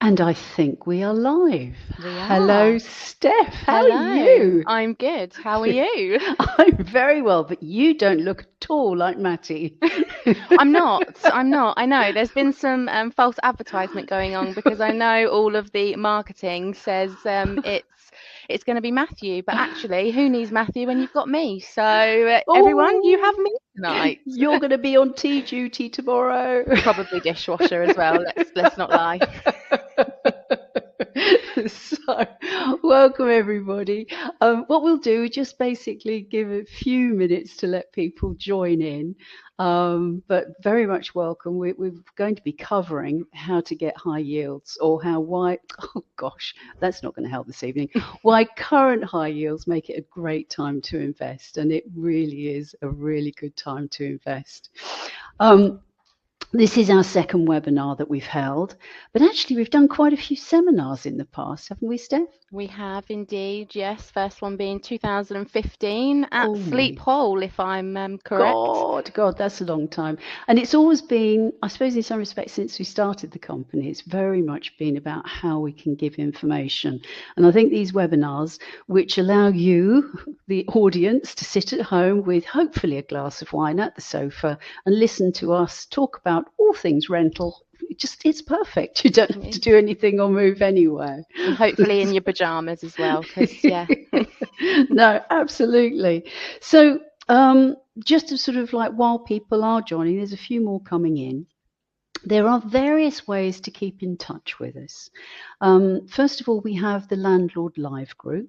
And I think we are live. We Hello, are. Steph. How are Hello. you? I'm good. How are you? I'm very well, but you don't look at all like Matty. I'm not. I'm not. I know there's been some false advertisement going on because I know all of the marketing says it's going to be Matthew, but actually, who needs Matthew when you've got me? So everyone, you have Oh, me tonight. you're going to be on tea duty tomorrow. Probably dishwasher as well. Let's not lie. So, welcome everybody. What we'll do is just basically give a few minutes to let people join in. But very much welcome. We're going to be covering how to get high yields, or oh gosh, that's not going to help this evening. Why current high yields make it a great time to invest. And it really is a really good time to invest. This is our second webinar that we've held, but actually we've done quite a few seminars in the past, haven't we, Steph? We have indeed, yes. First one being 2015 at Oh Sleep my Hole, if I'm correct. God, that's a long time. And it's always been, I suppose in some respects, since we started the company, it's very much been about how we can give information. And I think these webinars, which allow you, the audience, to sit at home with hopefully a glass of wine at the sofa and listen to us talk about all things rental. It's perfect. You don't have to do anything or move anywhere. And hopefully in your pajamas as well, because yeah. No, absolutely. So just to sort of like, while people are joining, there's a few more coming in. There are various ways to keep in touch with us. First of all, we have the Landlord Live group,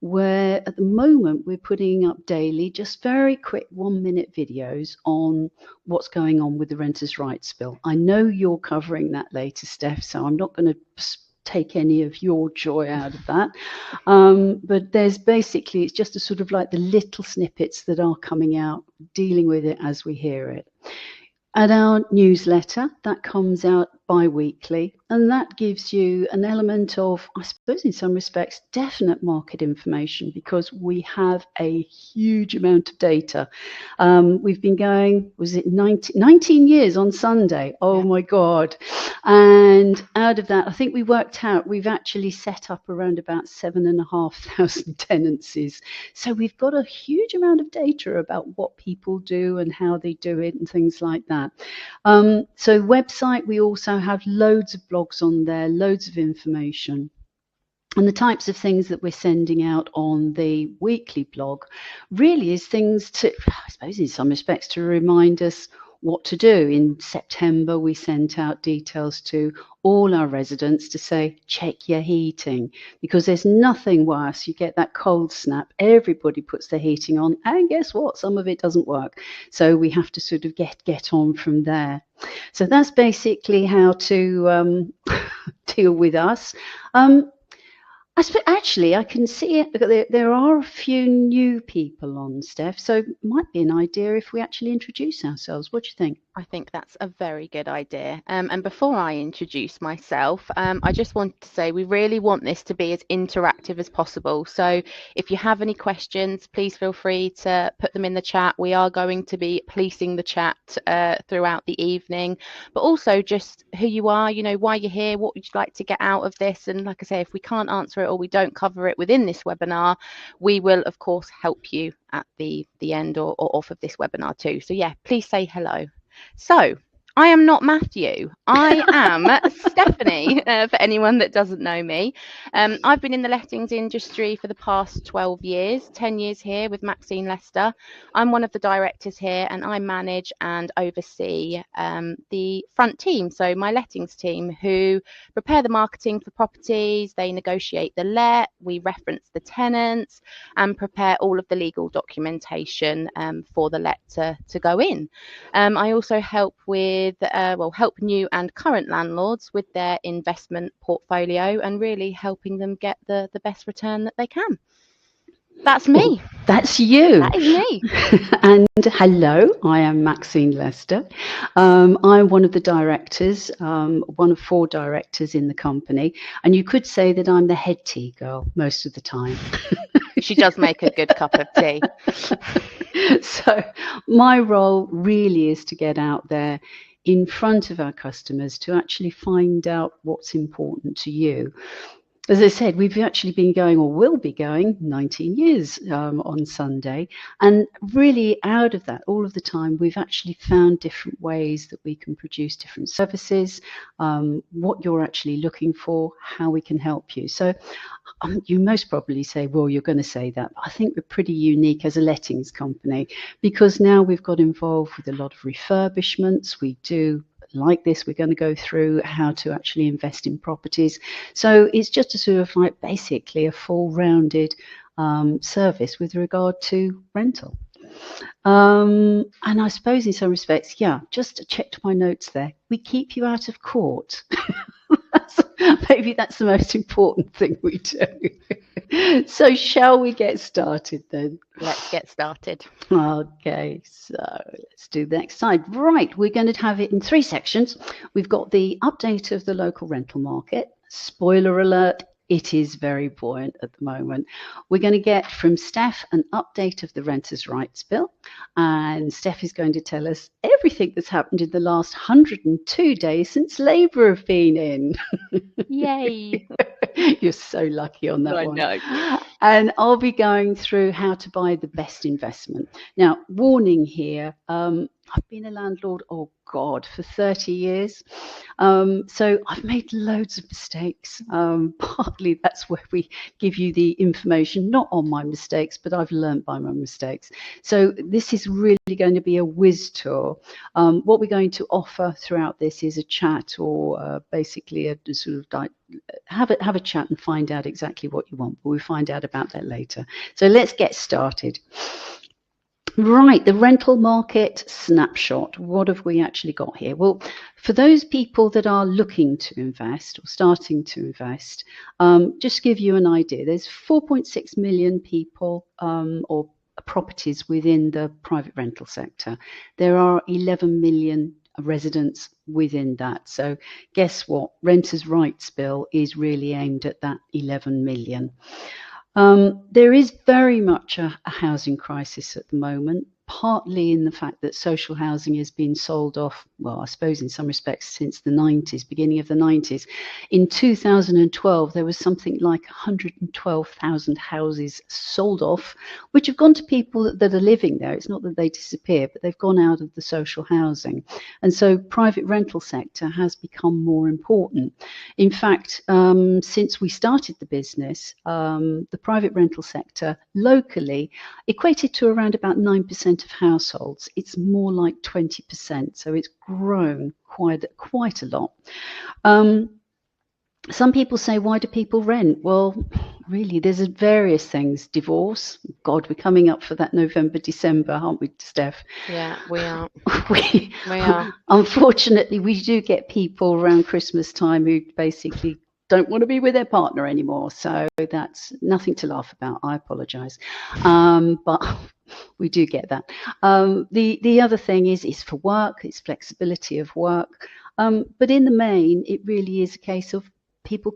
where at the moment we're putting up daily just very quick 1-minute videos on what's going on with the Renters' Rights Bill. I know you're covering that later, Steph, so I'm not going to take any of your joy out of that. But there's basically, it's just a sort of like the little snippets that are coming out, dealing with it as we hear it. And our newsletter, that comes out bi-weekly, and that gives you an element of, I suppose in some respects, definite market information, because we have a huge amount of data. We've been going, was it 19 years on Sunday? Oh my God. And out of that, I think we worked out, we've actually set up around about 7,500 tenancies. So we've got a huge amount of data about what people do and how they do it and things like that. So website, we also have loads of blogs on there, loads of information. And the types of things that we're sending out on the weekly blog really is things to, I suppose in some respects, to remind us what to do. In September, we sent out details to all our residents to say, check your heating, because there's nothing worse. You get that cold snap, everybody puts their heating on, and guess what? Some of it doesn't work. So we have to sort of get on from there. So that's basically how to deal with us. Actually, I can see it. There are a few new people on, Steph, so it might be an idea if we actually introduce ourselves. What do you think? I think that's a very good idea. And before I introduce myself, I just want to say we really want this to be as interactive as possible. So if you have any questions, please feel free to put them in the chat. We are going to be policing the chat throughout the evening, but also just who you are, why you're here, what would you like to get out of this. And like I say, if we can't answer it or we don't cover it within this webinar, we will, of course, help you at the end or off of this webinar too. So yeah, please say hello. So I am not Matthew. I am Stephanie, for anyone that doesn't know me. I've been in the lettings industry for the past 12 years, 10 years here with Maxine Lester. I'm one of the directors here, and I manage and oversee the front team, so my lettings team, who prepare the marketing for properties, they negotiate the let, we reference the tenants, and prepare all of the legal documentation for the let to go in. I also help with help new and current landlords with their investment portfolio and really helping them get the best return that they can. That's me. Well, that's you. That is me. And hello, I am Maxine Lester. I'm one of the directors, one of 4 directors in the company. And you could say that I'm the head tea girl most of the time. She does make a good cup of tea. So my role really is to get out there in front of our customers to actually find out what's important to you. As I said, we've actually been going, or will be going, 19 years on Sunday. And really out of that, all of the time, we've actually found different ways that we can produce different services, what you're actually looking for, how we can help you. So you most probably say, well, you're going to say that. I think we're pretty unique as a lettings company because now we've got involved with a lot of refurbishments. We do like this, we're going to go through how to actually invest in properties. So it's just a sort of like basically a full rounded service with regard to rental. And I suppose in some respects, yeah, just checked my notes there. We keep you out of court. Maybe that's the most important thing we do. So shall we get started then? Let's get started. Okay, so let's do the next slide. Right, we're going to have it in 3 sections. We've got the update of the local rental market. Spoiler alert, it is very buoyant at the moment. We're going to get from Steph an update of the Renters' Rights Bill. And Steph is going to tell us everything that's happened in the last 102 days since Labour have been in. Yay. You're so lucky on that one. I know. And I'll be going through how to buy the best investment. Now, warning here, I've been a landlord, oh God, for 30 years. So I've made loads of mistakes. Partly that's where we give you the information, not on my mistakes, but I've learned by my mistakes. So this is really going to be a whiz tour. What we're going to offer throughout this is a chat or basically a sort of like have a chat and find out exactly what you want. But we'll find out about that later. So let's get started. Right, the rental market snapshot. What have we actually got here? Well, for those people that are looking to invest or starting to invest, just to give you an idea, there's 4.6 million people or properties within the private rental sector. There are 11 million residents within that. So guess what? Renters' Rights Bill is really aimed at that 11 million. There is very much a housing crisis at the moment, partly in the fact that social housing has been sold off, well, I suppose in some respects since the 90s, beginning of the 90s. In 2012, there was something like 112,000 houses sold off, which have gone to people that are living there. It's not that they disappear, but they've gone out of the social housing. And so private rental sector has become more important. In fact, since we started the business, the private rental sector locally equated to around about 9% of households. It's more like 20%, so it's grown quite a lot. Some people say, why do people rent? Well, really, there's various things. Divorce. God, we're coming up for that November, December, aren't we, Steph? Yeah, we are. we are. Unfortunately, we do get people around Christmas time who basically don't want to be with their partner anymore. So that's nothing to laugh about. I apologise. But we do get that. The other thing is for work. It's flexibility of work. But in the main, it really is a case of people,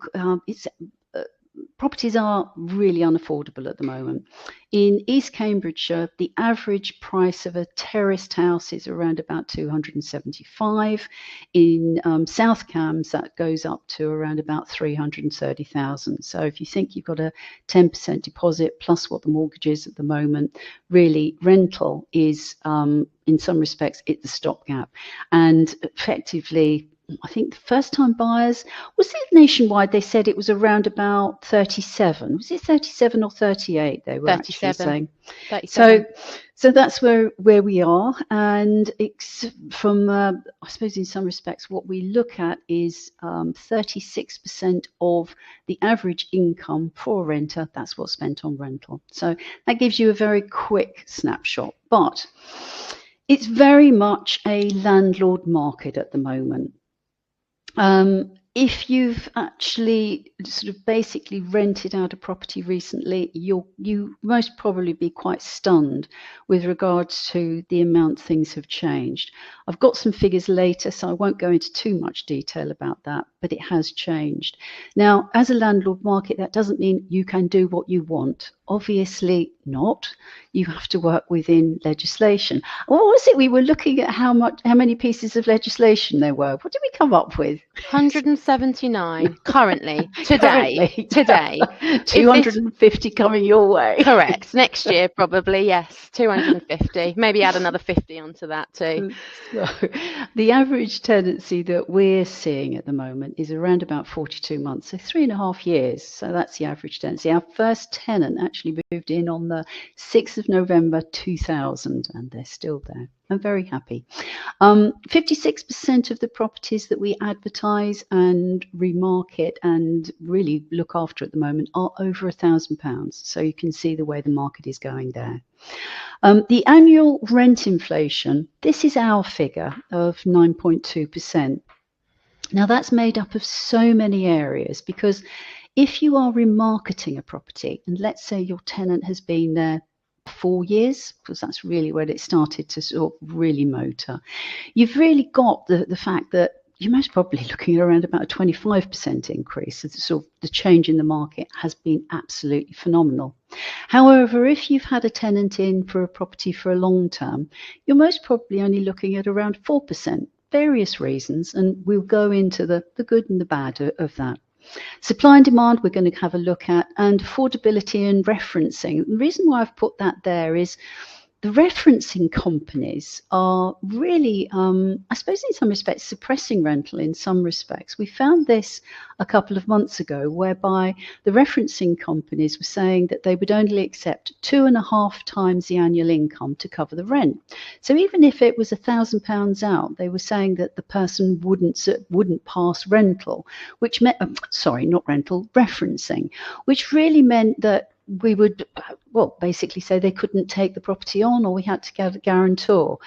properties are really unaffordable at the moment. In East Cambridgeshire, the average price of a terraced house is around about 275. In South Cambs, that goes up to around about 330,000. So if you think you've got a 10% deposit plus what the mortgage is at the moment, really rental is, in some respects, it's the stopgap. And effectively, I think the first time buyers, was it nationwide? They said it was around about 37. Was it 37 or 38? They were 37. Actually saying. 37. So that's where we are. And it's from, I suppose in some respects, what we look at is 36% of the average income for a renter. That's what's spent on rental. So that gives you a very quick snapshot. But it's very much a landlord market at the moment. If you've actually sort of basically rented out a property recently, you most probably be quite stunned with regards to the amount things have changed. I've got some figures later, so I won't go into too much detail about that, but it has changed. Now, as a landlord market, that doesn't mean you can do what you want. Obviously not. You have to work within legislation. What was it? We were looking at how many pieces of legislation there were. What did we come up with? 179 currently, today. Currently, Today. Is this 250 coming your way. correct? Next year, probably, yes, 250. Maybe add another 50 onto that too. So, the average tenancy that we're seeing at the moment is around about 42 months, so 3.5 years. So that's the average tenancy. Our first tenant actually moved in on the 6th of November 2000, and they're still there. I'm very happy. 56% of the properties that we advertise and remarket and really look after at the moment are over £1,000. So you can see the way the market is going there. The annual rent inflation, this is our figure of 9.2%. Now that's made up of so many areas, because if you are remarketing a property, and let's say your tenant has been there 4 years, because that's really when it started to sort of really motor, you've really got the fact that you're most probably looking at around about a 25% increase. So sort of the change in the market has been absolutely phenomenal. However, if you've had a tenant in for a property for a long term, you're most probably only looking at around 4%, various reasons, and we'll go into the good and the bad of that. Supply and demand we're going to have a look at, and affordability and referencing. The reason why I've put that there is the referencing companies are really, I suppose in some respects, suppressing rental in some respects. We found this a couple of months ago, whereby the referencing companies were saying that they would only accept 2.5 times the annual income to cover the rent. So even if it was £1,000 out, they were saying that the person wouldn't pass rental, which meant, sorry, not rental, referencing, which really meant that we would, well, basically say they couldn't take the property on, or we had to get a guarantor.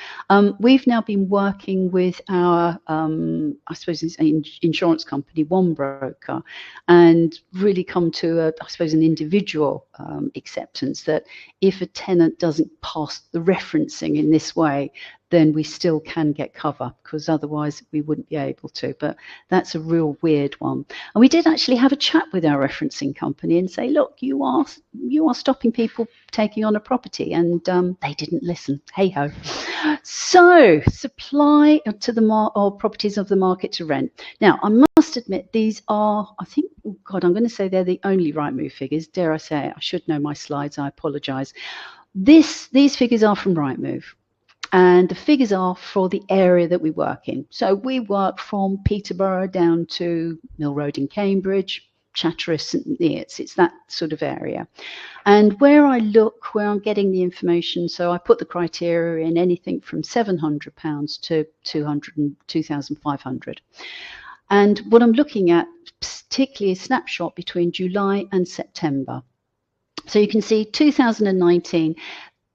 We've now been working with our, I suppose it's an insurance company, One Broker, and really come to, I suppose, an individual acceptance that if a tenant doesn't pass the referencing in this way, then we still can get cover, because otherwise we wouldn't be able to. But that's a real weird one. And we did actually have a chat with our referencing company and say, look, you are stopping people taking on a property, and they didn't listen. Hey ho. So supply to the or properties of the market to rent. Now I must admit, these are, I think, oh God, I'm going to say they're the only Rightmove figures. Dare I say it? I should know my slides. I apologise. These figures are from Rightmove. And the figures are for the area that we work in. So we work from Peterborough down to Mill Road in Cambridge, Chatteris, St Neots. It's that sort of area. And where I look, where I'm getting the information, so I put the criteria in anything from £700 to 2,500. And what I'm looking at, particularly a snapshot between July and September. So you can see 2019.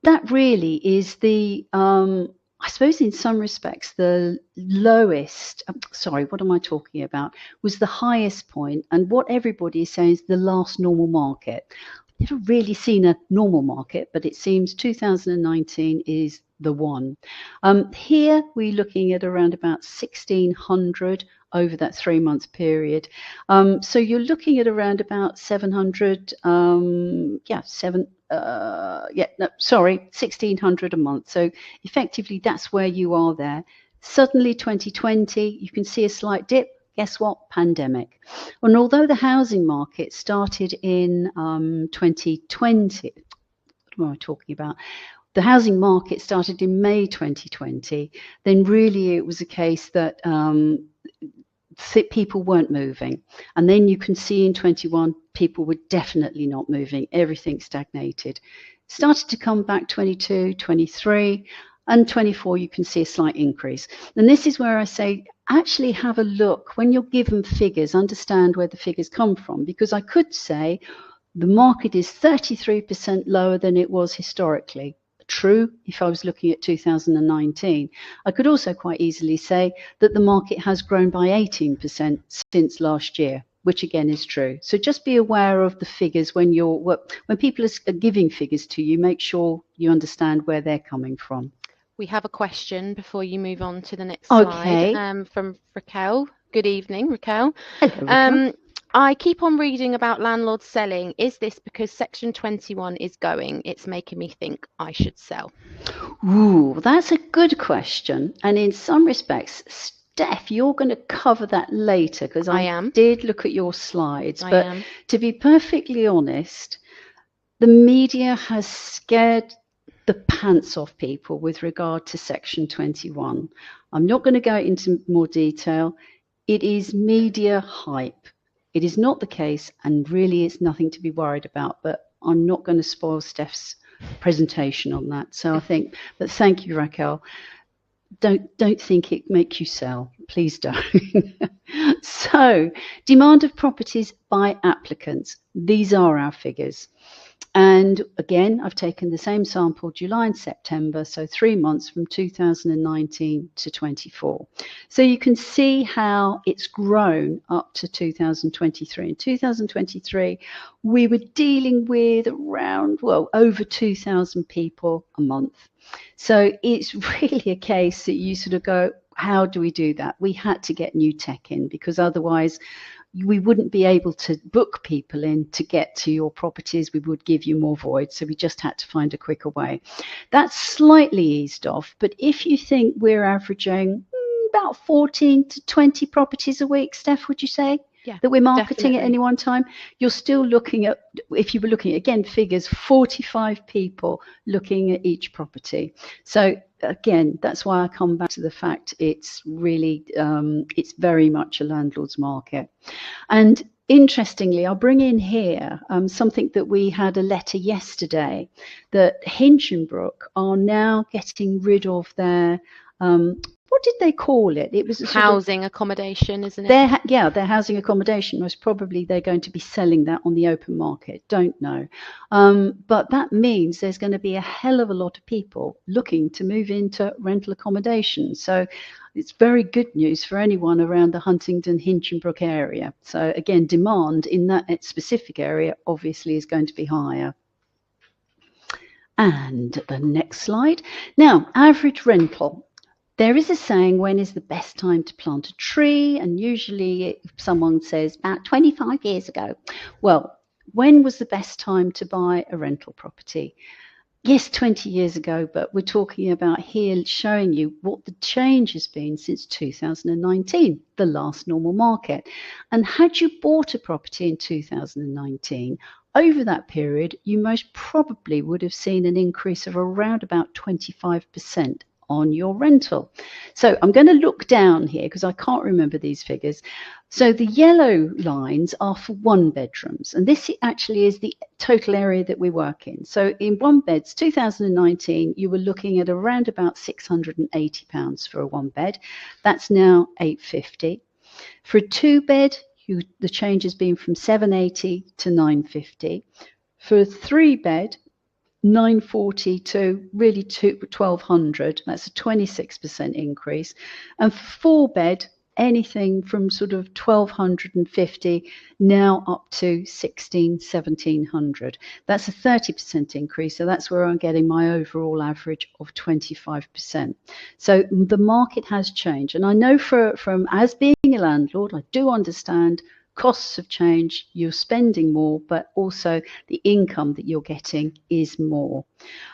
That really is the, I suppose in some respects, the lowest, sorry, what am I talking about, was the highest point, and what everybody is saying is the last normal market. I've never really seen a normal market, but it seems 2019 is the one. Here we're looking at around about 1,600 over that 3-month period. So you're looking at around about 700, 1,600 a month. So effectively, that's where you are there. Suddenly 2020, you can see a slight dip. Guess what? Pandemic. And although the housing market started in 2020, what am I talking about? The housing market started in May 2020, then really it was a case that people weren't moving. And then you can see in 21, people were definitely not moving. Everything stagnated. Started to come back 22, 23, and 24, you can see a slight increase. And this is where I say, actually have a look. When you're given figures, understand where the figures come from. Because I could say the market is 33% lower than it was historically. True, if I was looking at 2019. I could also quite easily say that the market has grown by 18% since last year, which again is true. So just be aware of the figures when people are giving figures to you. Make sure you understand where they're coming from. We have a question before you move on to the next slide from Raquel. Good evening, Raquel. Hello, Raquel. I keep on reading about landlords selling. Is this because Section 21 is going? It's making me think I should sell. Ooh, that's a good question. And in some respects, Steph, you're going to cover that later because I I am. did look at your slides. I But am. to be perfectly honest, the media has scared the pants off people with regard to Section 21. I'm not going to go into more detail. It is media hype. It is not the case, and really it's nothing to be worried about, but I'm not going to spoil Steph's presentation on that. So I think, but thank you, Raquel. Don't think it make you sell. Please don't. So, demand of properties by applicants. These are our figures. And again, I've taken the same sample, July and September, so 3 months from 2019 to 24. So you can see how it's grown up to 2023. In 2023, we were dealing with around, well, over 2,000 people a month. So it's really a case that you sort of go, how do we do that? We had to get new tech in because otherwise we wouldn't be able to book people in to get to your properties. We would give you more voids. So we just had to find a quicker way. That's slightly eased off. But if you think we're averaging about 14 to 20 properties a week, Steph, would you say? Yeah, that we're marketing definitely. at any one time, you're still looking at, if you were looking at, again, figures, 45 people looking at each property. So again, that's why I come back to the fact it's really, it's very much a landlord's market. And interestingly, I'll bring in here something that we had a letter yesterday that Hinchinbrook are now getting rid of their what did they call it? It was a housing accommodation, isn't it? Their housing accommodation. Most probably they're going to be selling that on the open market. Don't know. But that means there's going to be a hell of a lot of people looking to move into rental accommodation. So it's very good news for anyone around the Huntingdon, Hinchinbrook area. So again, demand in that specific area obviously is going to be higher. And the next slide. Now, average rental. There is a saying, when is the best time to plant a tree? And usually someone says about 25 years ago. Well, when was the best time to buy a rental property? Yes, 20 years ago, but we're talking about here showing you what the change has been since 2019, the last normal market. And had you bought a property in 2019, over that period, you most probably would have seen an increase of around about 25% on your rental. So I'm going to look down here because I can't remember these figures. So the yellow lines are for one bedrooms, and this actually is the total area that we work in. So in one beds, 2019, you were looking at around about £680 for a one bed. That's now £850. For a two bed, the change has been from £780 to £950. For a three bed, £940 to really £1,200. That's a 26% increase. And for four bed, anything from sort of £1,250 now up to £1,700. That's a 30% increase. So that's where I'm getting my overall average of 25%. So the market has changed. And I know from as being a landlord, I do understand costs have changed, you're spending more, but also the income that you're getting is more.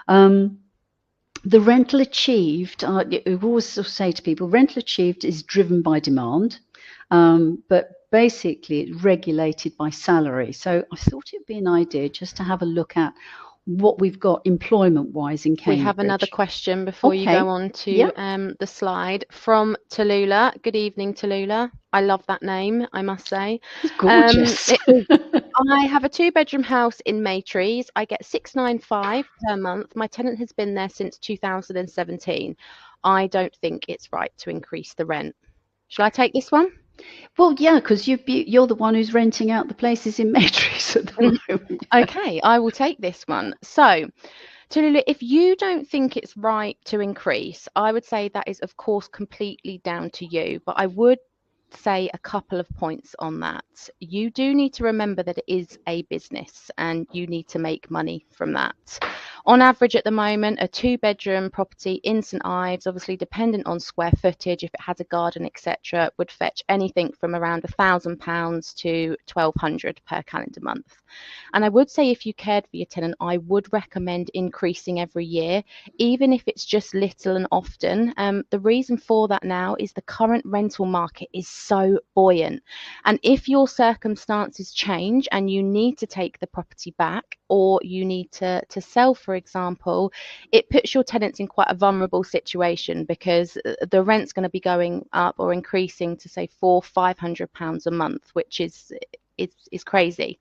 The rental achieved, I always say to people, rental achieved is driven by demand, but basically it's regulated by salary. So I thought it would be an idea just to have a look at what we've got employment-wise in Cambridge. We have another question before you go on to the slide from Tallulah. Good evening, Tallulah. I love that name, I must say. It's gorgeous. I have a two-bedroom house in Maytrees. I get £695 per month. My tenant has been there since 2017. I don't think it's right to increase the rent. Shall I take this one? Well, yeah, because you're the one who's renting out the places in Maytrees at the moment. Okay, I will take this one. So, Tallulah, if you don't think it's right to increase, I would say that is, of course, completely down to you. But I would say a couple of points on that. You do need to remember that it is a business and you need to make money from that. On average at the moment, a 2-bedroom property in St Ives, obviously dependent on square footage, if it has a garden, etc., would fetch anything from around £1,000 to £1,200 per calendar month. And I would say if you cared for your tenant, I would recommend increasing every year, even if it's just little and often. The reason for that now is the current rental market is so buoyant. And if your circumstances change and you need to take the property back, or you need to sell, for example, it puts your tenants in quite a vulnerable situation, because the rent's going to be going up or increasing to say £400-500 a month, which is crazy.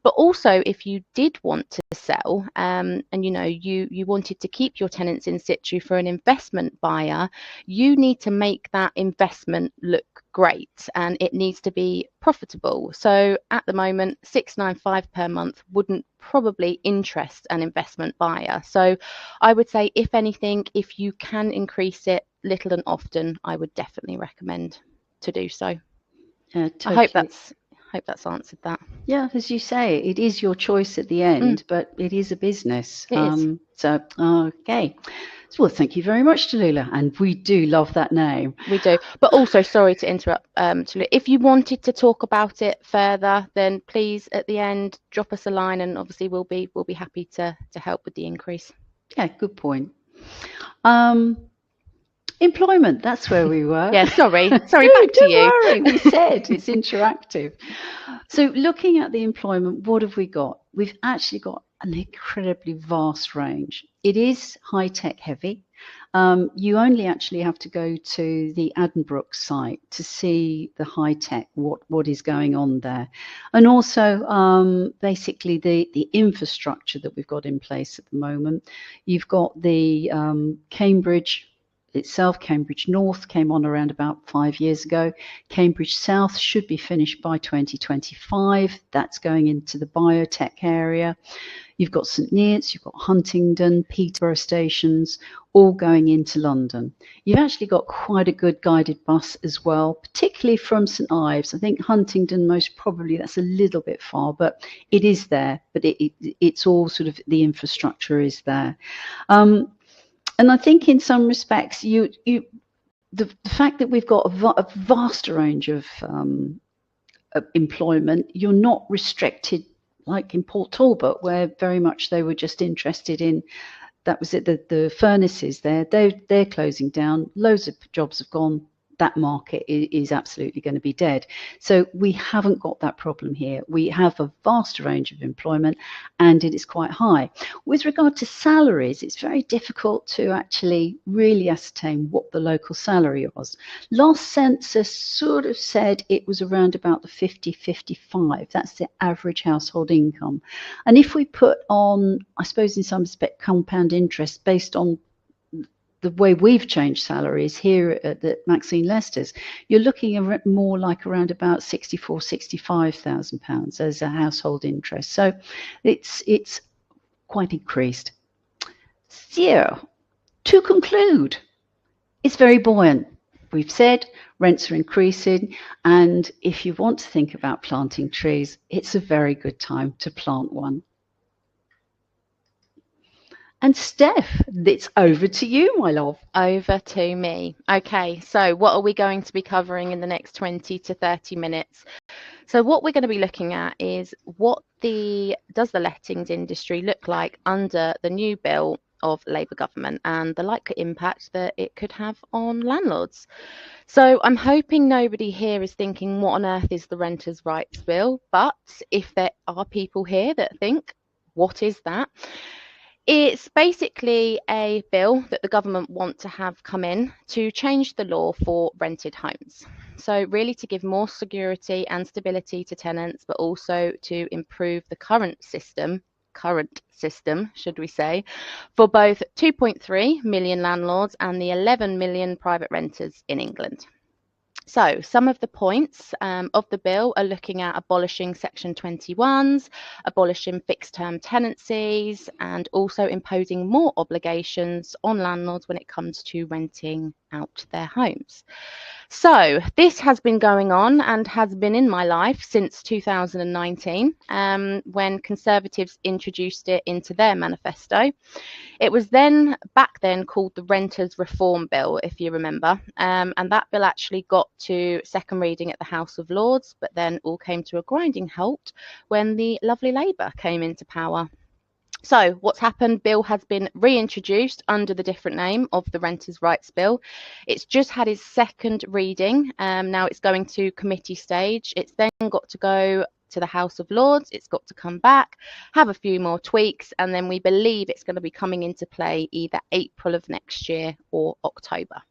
But also, if you did want to sell, and you wanted to keep your tenants in situ for an investment buyer, you need to make that investment look great, and it needs to be profitable. So at the moment, 695 per month wouldn't probably interest an investment buyer. So I would say, if anything, if you can increase it little and often, I would definitely recommend to do so. Totally. I hope that's answered that. Yeah, as you say, it is your choice at the end, but it is a business. It is. So, okay. Well, thank you very much, Tallulah, and we do love that name. We do. But also, sorry to interrupt, Tallulah, if you wanted to talk about it further, then please at the end drop us a line, and obviously we'll be happy to help with the increase. Yeah, good point. Employment, that's where we were. Yeah, sorry, back to you. Don't worry, we said it's interactive. So looking at the employment, what have we got? We've actually got an incredibly vast range. It is high-tech heavy. You only actually have to go to the Addenbrooke site to see the high-tech, what is going on there. And also basically the infrastructure that we've got in place at the moment. You've got the Cambridge itself. Cambridge North came on around about 5 years ago. Cambridge South should be finished by 2025. That's going into the biotech area. You've got St Neots, you've got Huntingdon, Peterborough stations, all going into London. You've actually got quite a good guided bus as well, particularly from St Ives. I think Huntingdon, most probably, that's a little bit far, but it is there. But it's all sort of, the infrastructure is there. And I think in some respects, the fact that we've got a vast range of employment, you're not restricted like in Port Talbot, where very much they were just interested in, that was it, the furnaces there. They're closing down. Loads of jobs have gone. That market is absolutely going to be dead. So we haven't got that problem here. We have a vast range of employment, and it is quite high. With regard to salaries, it's very difficult to actually really ascertain what the local salary was. Last census sort of said it was around about the 50-55. That's the average household income. And if we put on, I suppose in some respect, compound interest based on the way we've changed salaries here at the Maxine Leicester's, you're looking at more like around about £64,000-65,000 as a household interest. So it's quite increased. So to conclude, it's very buoyant. We've said rents are increasing, and if you want to think about planting trees, it's a very good time to plant one. And Steph, it's over to you, my love. Over to me. Okay, so what are we going to be covering in the next 20 to 30 minutes? So what we're going to be looking at is does the lettings industry look like under the new bill of Labour government, and the likely impact that it could have on landlords. So I'm hoping nobody here is thinking, what on earth is the Renters' Rights Bill? But if there are people here that think, what is that? It's basically a bill that the government want to have come in to change the law for rented homes. So really to give more security and stability to tenants, but also to improve the current system, should we say, for both 2.3 million landlords and the 11 million private renters in England. So some of the points of the bill are looking at abolishing Section 21s, abolishing fixed-term tenancies, and also imposing more obligations on landlords when it comes to renting out their homes. So this has been going on and has been in my life since 2019, when Conservatives introduced it into their manifesto. It was back then called the Renters Reform Bill, if you remember, and that bill actually got to second reading at the House of Lords, but then all came to a grinding halt when the lovely Labour came into power. So what's happened? Bill has been reintroduced under the different name of the Renters' Rights Bill. It's just had its second reading. Now it's going to committee stage. It's then got to go to the House of Lords. It's got to come back, have a few more tweaks, and then we believe it's going to be coming into play either April of next year or October.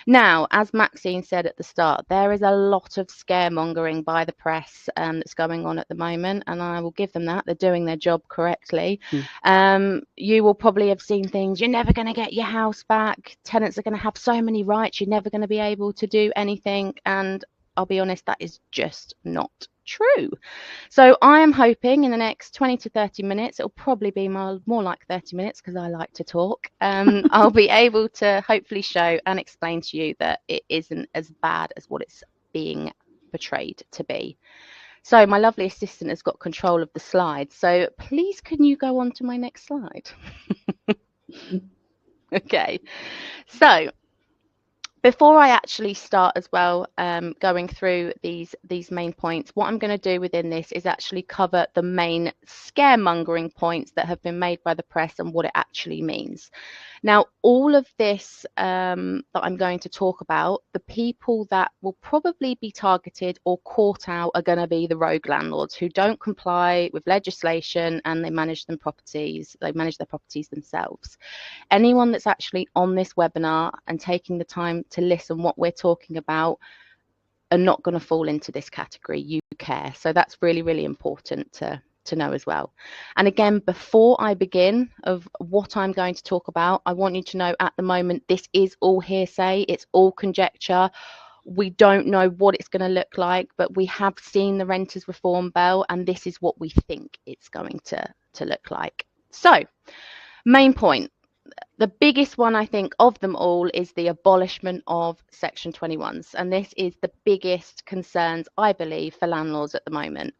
Now, as Maxine said at the start, there is a lot of scaremongering by the press that's going on at the moment, and I will give them that. They're doing their job correctly. You will probably have seen things, you're never going to get your house back, tenants are going to have so many rights, you're never going to be able to do anything, and I'll be honest, that is just not true. So I am hoping in the next 20 to 30 minutes, it'll probably be more like 30 minutes because I like to talk. I'll be able to hopefully show and explain to you that it isn't as bad as what it's being portrayed to be. So my lovely assistant has got control of the slides. So please, can you go on to my next slide? Okay. So before I actually start as well, going through these main points, what I'm going to do within this is actually cover the main scaremongering points that have been made by the press and what it actually means. Now, all of this that I'm going to talk about, the people that will probably be targeted or caught out are going to be the rogue landlords who don't comply with legislation and they manage their properties themselves. Anyone that's actually on this webinar and taking the time to listen what we're talking about are not going to fall into this category. You care. So that's really, really important to know as well. And again, before I begin of what I'm going to talk about, I want you to know at the moment, this is all hearsay. It's all conjecture. We don't know what it's going to look like, but we have seen the Renters Reform Bill, and this is what we think it's going to look like. So, main point. The biggest one, I think, of them all is the abolishment of Section 21s. And this is the biggest concerns, I believe, for landlords at the moment.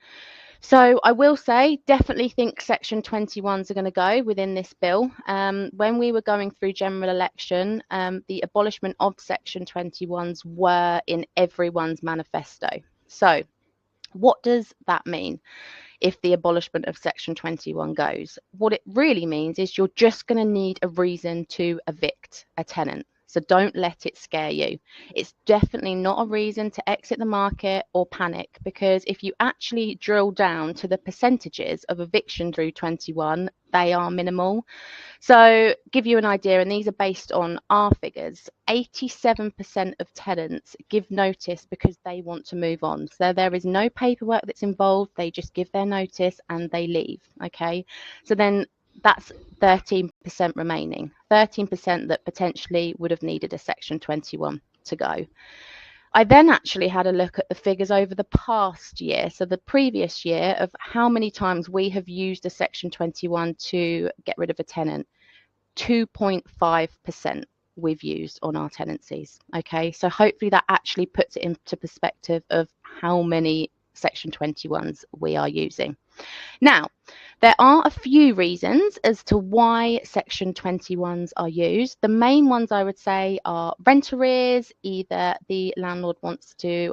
So I will say, definitely think Section 21s are going to go within this bill. When we were going through general election, the abolishment of Section 21s were in everyone's manifesto. So what does that mean? If the abolishment of Section 21 goes, what it really means is you're just going to need a reason to evict a tenant. So don't let it scare you. It's definitely not a reason to exit the market or panic, because if you actually drill down to the percentages of eviction through 21, they are minimal. So give you an idea, and these are based on our figures, 87% of tenants give notice because they want to move on. So there is no paperwork that's involved. They just give their notice and they leave. Okay. So then that's 13% remaining, 13% that potentially would have needed a Section 21 to go. I then actually had a look at the figures over the past year, so the previous year, of how many times we have used a Section 21 to get rid of a tenant. 2.5% we've used on our tenancies. Okay, so hopefully that actually puts it into perspective of how many Section 21s we are using. Now, there are a few reasons as to why Section 21s are used. The main ones I would say are rent arrears. Either the landlord wants to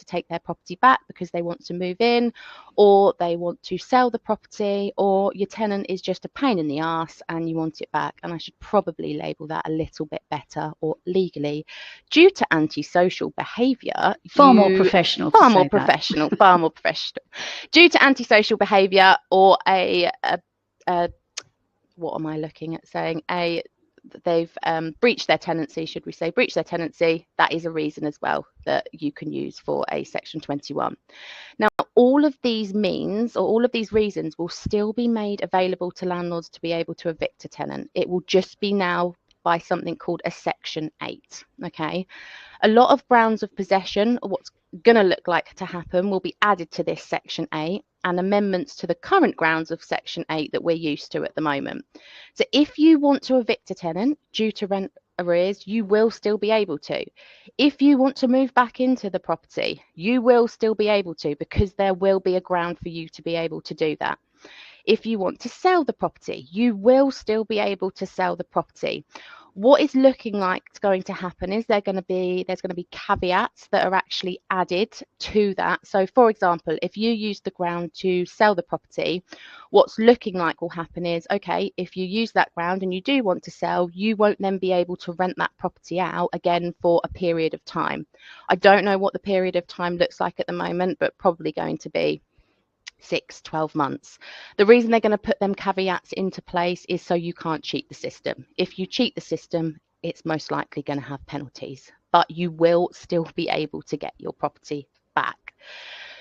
take their property back because they want to move in, or they want to sell the property, or your tenant is just a pain in the arse and you want it back. And I should probably label that a little bit better, or legally, due to antisocial behaviour. Far more professional. Far more professional. Due to antisocial behaviour, or what am I looking at saying? They've breached their tenancy, should we say, breached their tenancy. That is a reason as well that you can use for a Section 21. Now, all of these means, or all of these reasons, will still be made available to landlords to be able to evict a tenant. It will just be now by something called a Section 8. Okay, a lot of grounds of possession, or what's going to look like to happen, will be added to this Section 8, and amendments to the current grounds of Section 8 that we're used to at the moment. So if you want to evict a tenant due to arrears, you will still be able to. If you want to move back into the property, you will still be able to, because there will be a ground for you to be able to do that. If you want to sell the property, you will still be able to sell the property. What is looking like is going to happen is there's going to be caveats that are actually added to that. So for example, if you use the ground to sell the property, what's looking like will happen is, okay, if you use that ground and you do want to sell, you won't then be able to rent that property out again for a period of time. I don't know what the period of time looks like at the moment, but probably going to be 6-12 months. The reason they're going to put them caveats into place is so you can't cheat the system. If you cheat the system, it's most likely going to have penalties, but you will still be able to get your property back.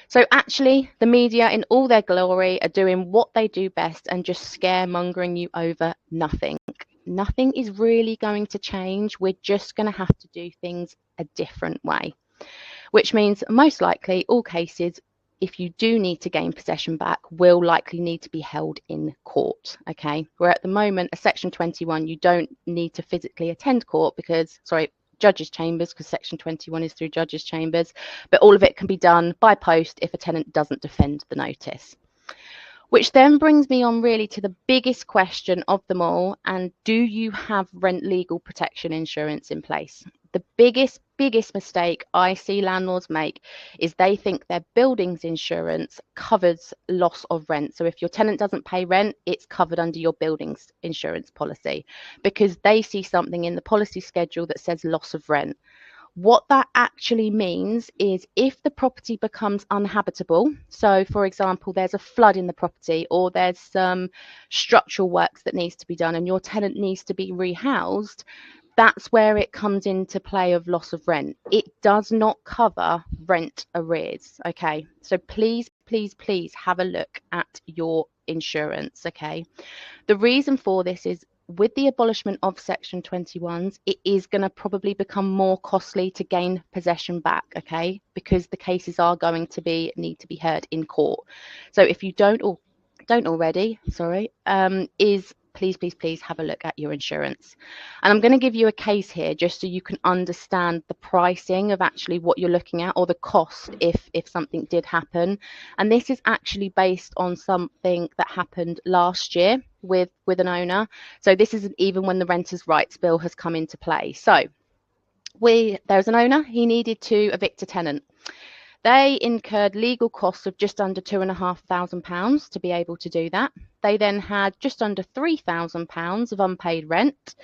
So actually, the media in all their glory are doing what they do best and just scaremongering you over nothing. Nothing is really going to change. We're just going to have to do things a different way, which means most likely all cases, if you do need to gain possession back, will likely need to be held in court. Okay, where at the moment a Section 21, you don't need to physically attend court because, judges' chambers, because Section 21 is through judges' chambers, but all of it can be done by post if a tenant doesn't defend the notice. Which then brings me on really to the biggest question of them all, and do you have rent legal protection insurance in place? The biggest mistake I see landlords make is they think their buildings insurance covers loss of rent. So if your tenant doesn't pay rent, it's covered under your buildings insurance policy, because they see something in the policy schedule that says loss of rent. What that actually means is if the property becomes uninhabitable, so for example, there's a flood in the property or there's some structural works that needs to be done and your tenant needs to be rehoused, that's where it comes into play of loss of rent. It does not cover rent arrears, okay? So please have a look at your insurance, okay? The reason for this is with the abolishment of Section 21s, it is going to probably become more costly to gain possession back, okay? Because the cases are going to need to be heard in court. So if you don't already, please have a look at your insurance. And I'm going to give you a case here just so you can understand the pricing of actually what you're looking at, or the cost if something did happen. And this is actually based on something that happened last year with an owner. So this isn't even when the Renters' Rights Bill has come into play. So there's an owner, he needed to evict a tenant. They incurred legal costs of just under £2,500 to be able to do that. They then had just under £3,000 of unpaid rent,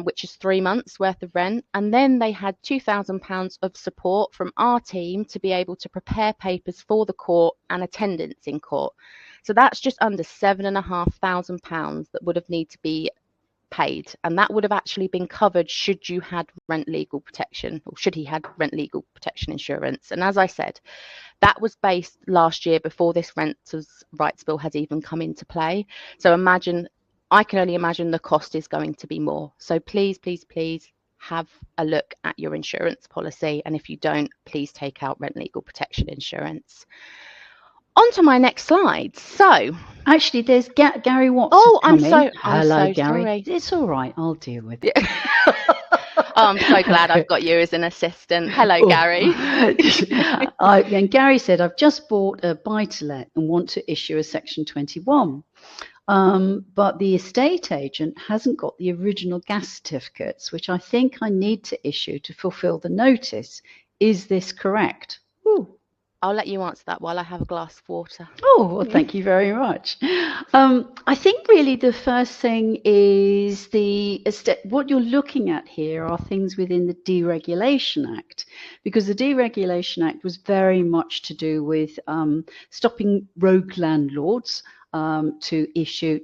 which is 3 months worth of rent. And then they had £2,000 of support from our team to be able to prepare papers for the court and attendance in court. So that's just under £7,500 that would have needed to be paid, and that would have actually been covered should you had rent legal protection, or should he had rent legal protection insurance. And as I said, that was based last year before this Renters' Rights Bill has even come into play. So I can only imagine the cost is going to be more. So please have a look at your insurance policy, and if you don't, please take out rent legal protection insurance. On to my next slide. So actually, there's Gary Watson. Oh, Hello, Gary. Sorry. It's all right. I'll deal with it. I'm so glad I've got you as an assistant. Hello, Gary. And Gary said, I've just bought a buy-to-let and want to issue a Section 21. But the estate agent hasn't got the original gas certificates, which I think I need to issue to fulfill the notice. Is this correct? Ooh. I'll let you answer that while I have a glass of water. Oh, well, thank you very much. I think really the first thing is what you're looking at here are things within the Deregulation Act, because the Deregulation Act was very much to do with stopping rogue landlords to issue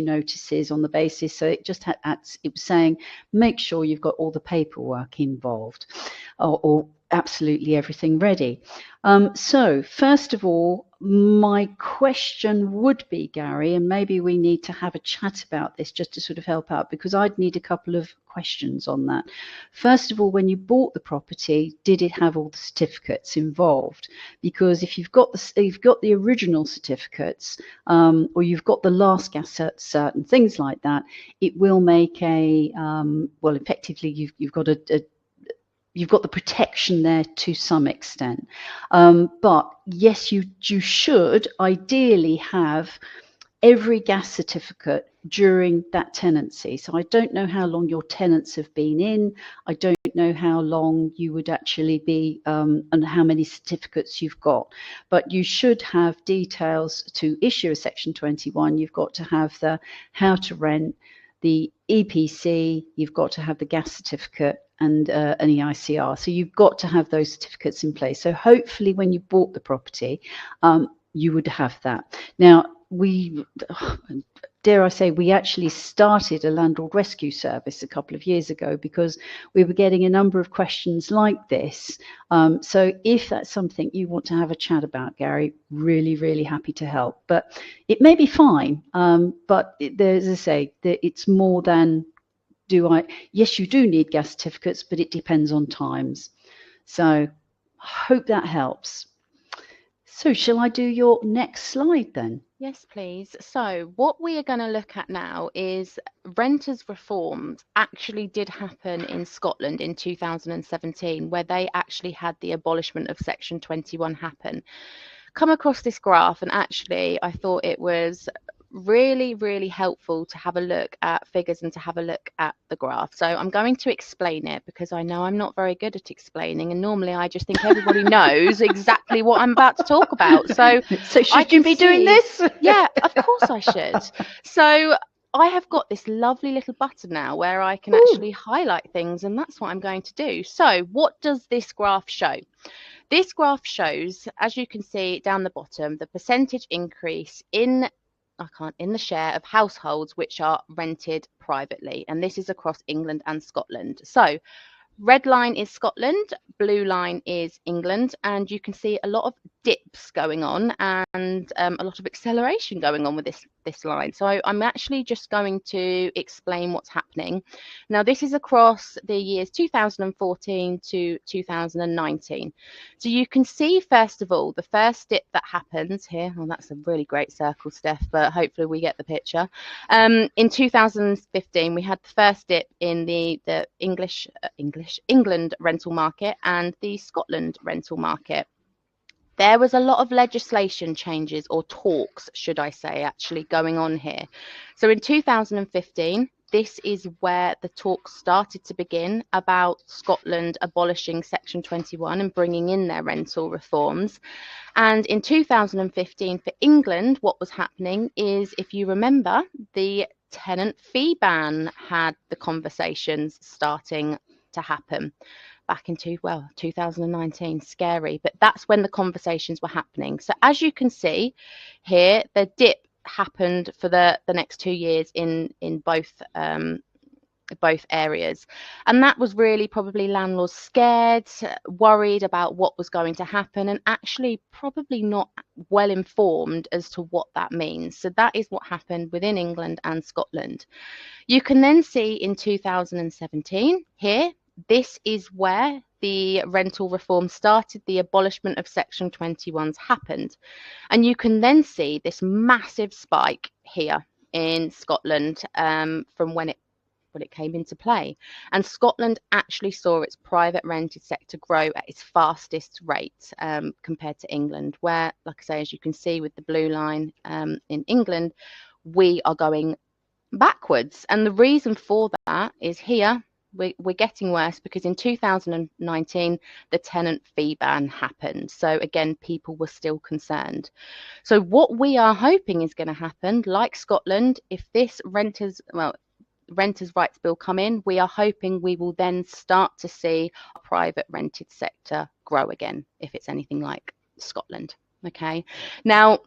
notices on the basis. So it just it was saying, make sure you've got all the paperwork involved, or absolutely everything ready. So first of all, my question would be, Gary, and maybe we need to have a chat about this just to sort of help out, because I'd need a couple of questions on that. First of all, when you bought the property, did it have all the certificates involved? Because if you've got the original certificates, or you've got the last gas cert and things like that, it will make a well, effectively you've got you've got the protection there to some extent. But yes, you should ideally have every gas certificate during that tenancy. So I don't know how long your tenants have been in. I don't know how long you would actually be and how many certificates you've got. But you should have details to issue a Section 21. You've got to have the how to rent, the EPC, you've got to have the gas certificate, and an EICR. So you've got to have those certificates in place. So hopefully when you bought the property, you would have that. Now, dare I say, we actually started a landlord rescue service a couple of years ago because we were getting a number of questions like this. So if that's something you want to have a chat about, Gary, really, really happy to help. But it may be fine, but as I say, it's more than yes, you do need gas certificates, but it depends on times. So I hope that helps. So shall I do your next slide then? Yes, please. So what we are going to look at now is renters' reforms actually did happen in Scotland in 2017, where they actually had the abolishment of Section 21 happen. Come across this graph, and actually I thought it was really, really helpful to have a look at figures and to have a look at the graph. So I'm going to explain it because I know I'm not very good at explaining, and normally I just think everybody knows exactly what I'm about to talk about. So should you be doing this? Yeah, of course I should. So I have got this lovely little button now where I can actually highlight things, and that's what I'm going to do. So what does this graph show? This graph shows, as you can see down the bottom, the percentage increase in the share of households which are rented privately, and this is across England and Scotland. So red line is Scotland, blue line is England, and you can see a lot of dips going on and a lot of acceleration going on with this line. So I'm actually just going to explain what's happening. Now, this is across the years 2014 to 2019. So you can see, first of all, the first dip that happens here. Oh, that's a really great circle, Steph, but hopefully we get the picture. In 2015, we had the first dip in the England rental market and the Scotland rental market. There was a lot of legislation changes, or talks, should I say, actually going on here. So in 2015, this is where the talks started to begin about Scotland abolishing Section 21 and bringing in their rental reforms. And in 2015, for England, what was happening is, if you remember, the tenant fee ban had the conversations starting to happen back in 2019. Scary, but that's when the conversations were happening. So as you can see here, the dip happened for the next 2 years in both areas, and that was really probably landlords scared, worried about what was going to happen, and actually probably not well informed as to what that means. So that is what happened within England and Scotland. You can then see in 2017 here, this is where the rental reform started, the abolishment of Section 21s happened. And you can then see this massive spike here in Scotland from when it came into play. And Scotland actually saw its private rented sector grow at its fastest rate compared to England, where, like I say, as you can see with the blue line in England, we are going backwards. And the reason for that is here, we're getting worse because in 2019 the tenant fee ban happened. So again, people were still concerned. So what we are hoping is going to happen, like Scotland, if this renters rights bill come in, we are hoping we will then start to see a private rented sector grow again, if it's anything like Scotland. Okay, now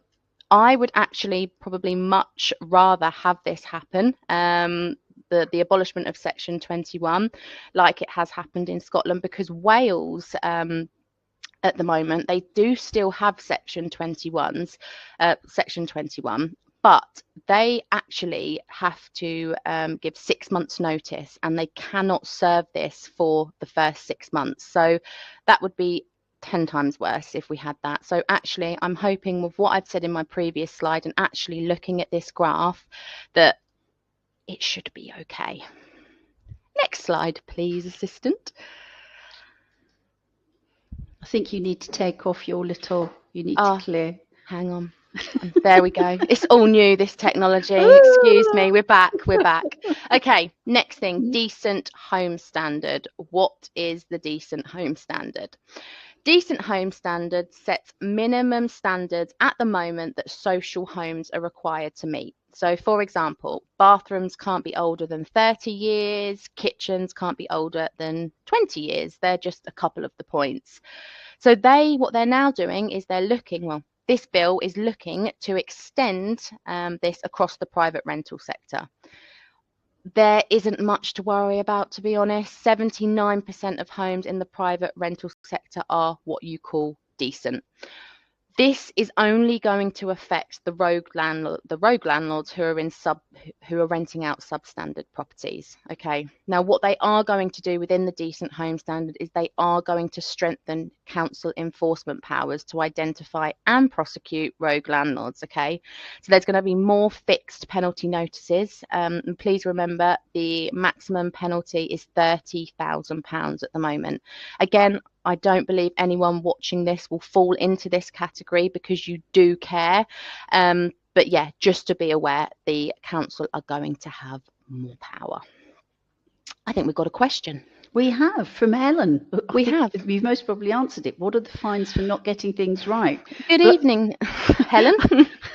I would actually probably much rather have this happen, the abolishment of Section 21, like it has happened in Scotland, because Wales at the moment. They do still have Section 21, but they actually have to give 6 months notice, and they cannot serve this for the first 6 months. So that would be 10 times worse if we had that. So actually, I'm hoping with what I've said in my previous slide and actually looking at this graph that it should be okay. Next slide, please, assistant. I think you need to take off your little, you need to clear. Hang on. There we go. It's all new, this technology. Excuse me. We're back. Okay, next thing, decent home standard. What is the decent home standard? Decent home standard sets minimum standards at the moment that social homes are required to meet. So, for example, bathrooms can't be older than 30 years, kitchens can't be older than 20 years. They're just a couple of the points. So what they're now doing is they're looking, well, this bill is looking to extend this across the private rental sector. There isn't much to worry about, to be honest. 79% of homes in the private rental sector are what you call decent. This is only going to affect the rogue landlords who are renting out substandard properties. Okay. Now, what they are going to do within the decent home standard is they are going to strengthen council enforcement powers to identify and prosecute rogue landlords. Okay. So there's going to be more fixed penalty notices. And please remember, the maximum penalty is £30,000 at the moment. Again, I don't believe anyone watching this will fall into this category because you do care. But yeah, just to be aware, the council are going to have more power. I think we've got a question. We have, from Helen. You've most probably answered it. What are the fines for not getting things right? Good evening, Helen.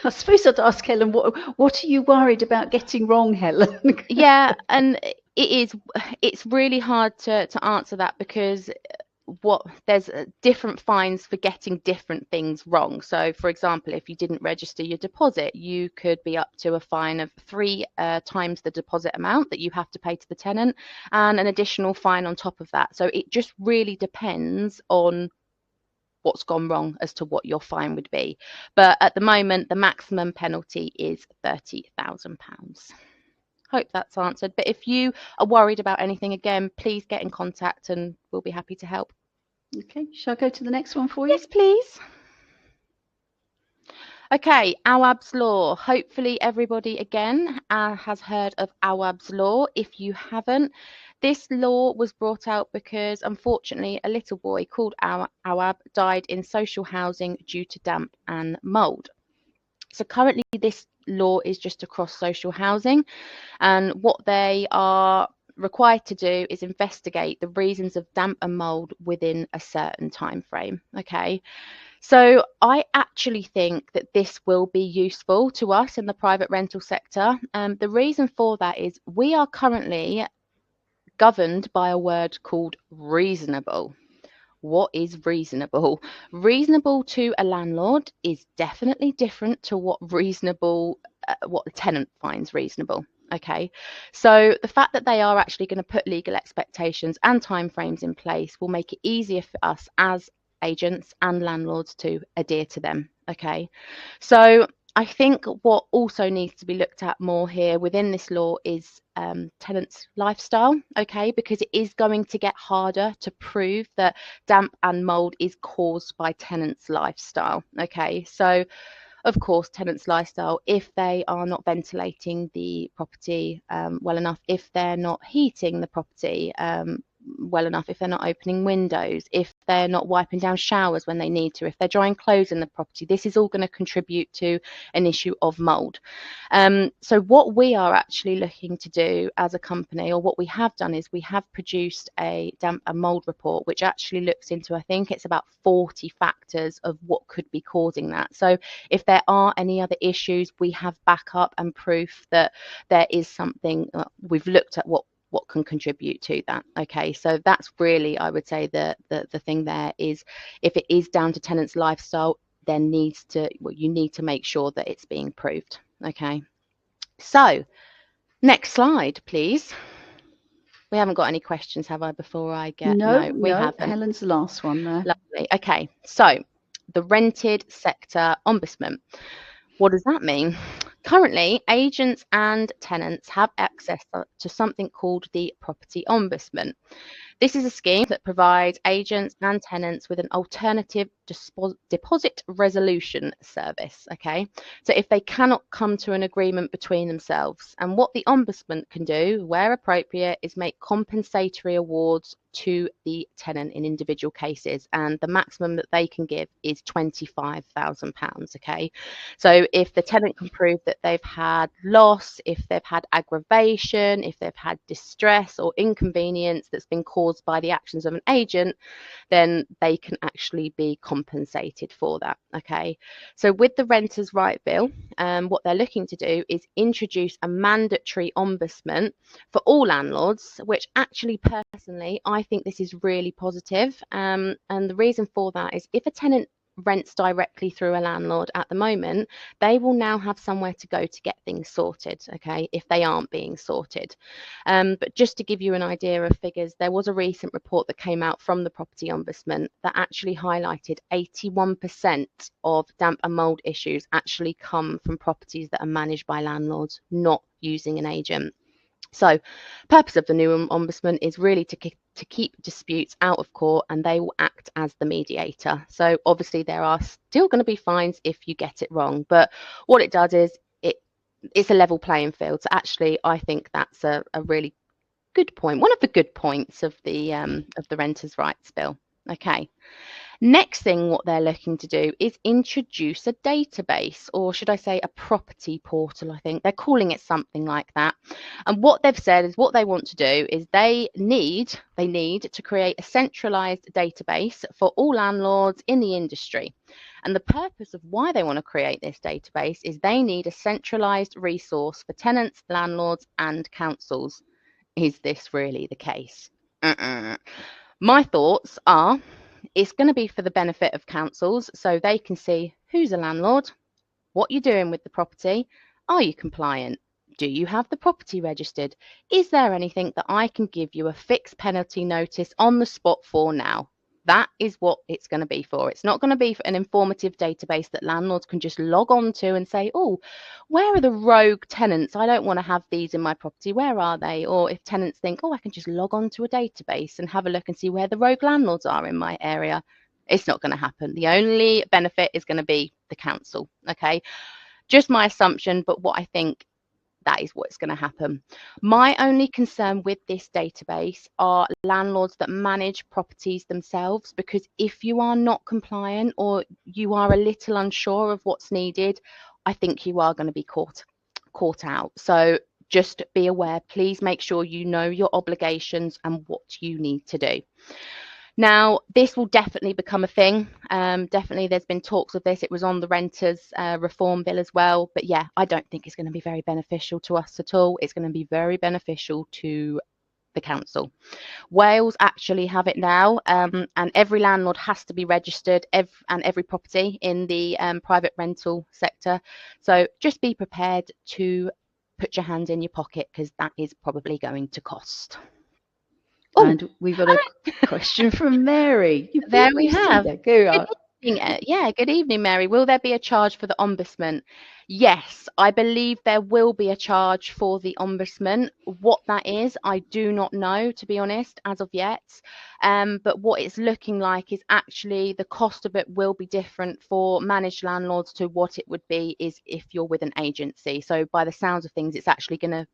I suppose I'd ask Helen, what are you worried about getting wrong, Helen? Yeah, and it's really hard to answer that because there's different fines for getting different things wrong. So, for example, if you didn't register your deposit, you could be up to a fine of 3 times the deposit amount that you have to pay to the tenant, and an additional fine on top of that. So it just really depends on what's gone wrong as to what your fine would be. But at the moment, the maximum penalty is £30,000. Hope that's answered. But if you are worried about anything, again, please get in contact and we'll be happy to help. Okay, shall I go to the next one for you? Yes, please. Okay, Awab's Law. Hopefully everybody again has heard of Awab's Law. If you haven't, this law was brought out because unfortunately a little boy called Awab died in social housing due to damp and mould. So currently this law is just across social housing, and what they are required to do is investigate the reasons of damp and mould within a certain time frame. Okay, so I actually think that this will be useful to us in the private rental sector. The reason for that is we are currently governed by a word called reasonable. What is reasonable? Reasonable to a landlord is definitely different to what the tenant finds reasonable. Okay, so the fact that they are actually going to put legal expectations and timeframes in place will make it easier for us as agents and landlords to adhere to them. Okay, so I think what also needs to be looked at more here within this law is tenants' lifestyle, okay, because it is going to get harder to prove that damp and mould is caused by tenants' lifestyle, okay. So of course, tenants' lifestyle, if they are not ventilating the property well enough, if they're not heating the property well enough, if they're not opening windows, if they're not wiping down showers when they need to, if they're drying clothes in the property, this is all going to contribute to an issue of mould. So what we are actually looking to do as a company, or what we have done, is we have produced a damp and mould report, which actually looks into, I think it's about 40 factors of what could be causing that. So if there are any other issues, we have backup and proof that there is something. We've looked at what can contribute to that. Okay, so that's really, I would say, the thing there is, if it is down to tenants' lifestyle, then you need to make sure that it's being proved. Okay, so next slide, please. We haven't got any questions, have I, before I get... No, we no, haven't. Helen's the last one there. Lovely. Okay, so the rented sector ombudsman. What does that mean? Currently, agents and tenants have access to something called the property ombudsman. This is a scheme that provides agents and tenants with an alternative deposit resolution service. Okay, so if they cannot come to an agreement between themselves, and what the ombudsman can do, where appropriate, is make compensatory awards to the tenant in individual cases, and the maximum that they can give is £25,000. Okay, so if the tenant can prove that they've had loss, if they've had aggravation, if they've had distress or inconvenience that's been caused by the actions of an agent, then they can actually be compensated for that. Okay, so with the Renters' Right Bill, what they're looking to do is introduce a mandatory ombudsman for all landlords, which actually personally I think this is really positive. And the reason for that is if a tenant rents directly through a landlord at the moment, they will now have somewhere to go to get things sorted, okay, if they aren't being sorted. But just to give you an idea of figures, there was a recent report that came out from the Property Ombudsman that actually highlighted 81% of damp and mould issues actually come from properties that are managed by landlords, not using an agent. So, purpose of the new ombudsman is really to keep disputes out of court, and they will act as the mediator. So obviously there are still going to be fines if you get it wrong, but what it does is it's a level playing field. So actually I think that's a really good point, one of the good points of the Renters' Rights Bill. Okay. Next thing, what they're looking to do is introduce a database, or should I say a property portal, I think. They're calling it something like that. And what they've said is what they want to do is they need to create a centralized database for all landlords in the industry. And the purpose of why they want to create this database is they need a centralized resource for tenants, landlords, and councils. Is this really the case? My thoughts are it's going to be for the benefit of councils, so they can see who's a landlord, what you're doing with the property, are you compliant, do you have the property registered, is there anything that I can give you a fixed penalty notice on the spot for now. That is what it's going to be for. It's not going to be for an informative database that landlords can just log on to and say, oh, where are the rogue tenants? I don't want to have these in my property. Where are they? Or if tenants think, oh, I can just log on to a database and have a look and see where the rogue landlords are in my area. It's not going to happen. The only benefit is going to be the council. Okay, just my assumption, but what I think, that is what's going to happen. My only concern with this database are landlords that manage properties themselves, because if you are not compliant or you are a little unsure of what's needed, I think you are going to be caught out. So just be aware, please make sure you know your obligations and what you need to do. Now, this will definitely become a thing. Definitely, there's been talks of this. It was on the Renters Reform Bill as well. But yeah, I don't think it's going to be very beneficial to us at all. It's going to be very beneficial to the council. Wales actually have it now, and every landlord has to be registered, every property in the private rental sector. So just be prepared to put your hand in your pocket, because that is probably going to cost. And we've got a question from Mary. There we have. Good evening. Yeah, good evening, Mary. Will there be a charge for the ombudsman? Yes, I believe there will be a charge for the ombudsman. What that is, I do not know, to be honest, as of yet. But what it's looking like is actually the cost of it will be different for managed landlords to what it would be is if you're with an agency. So by the sounds of things, it's actually going to...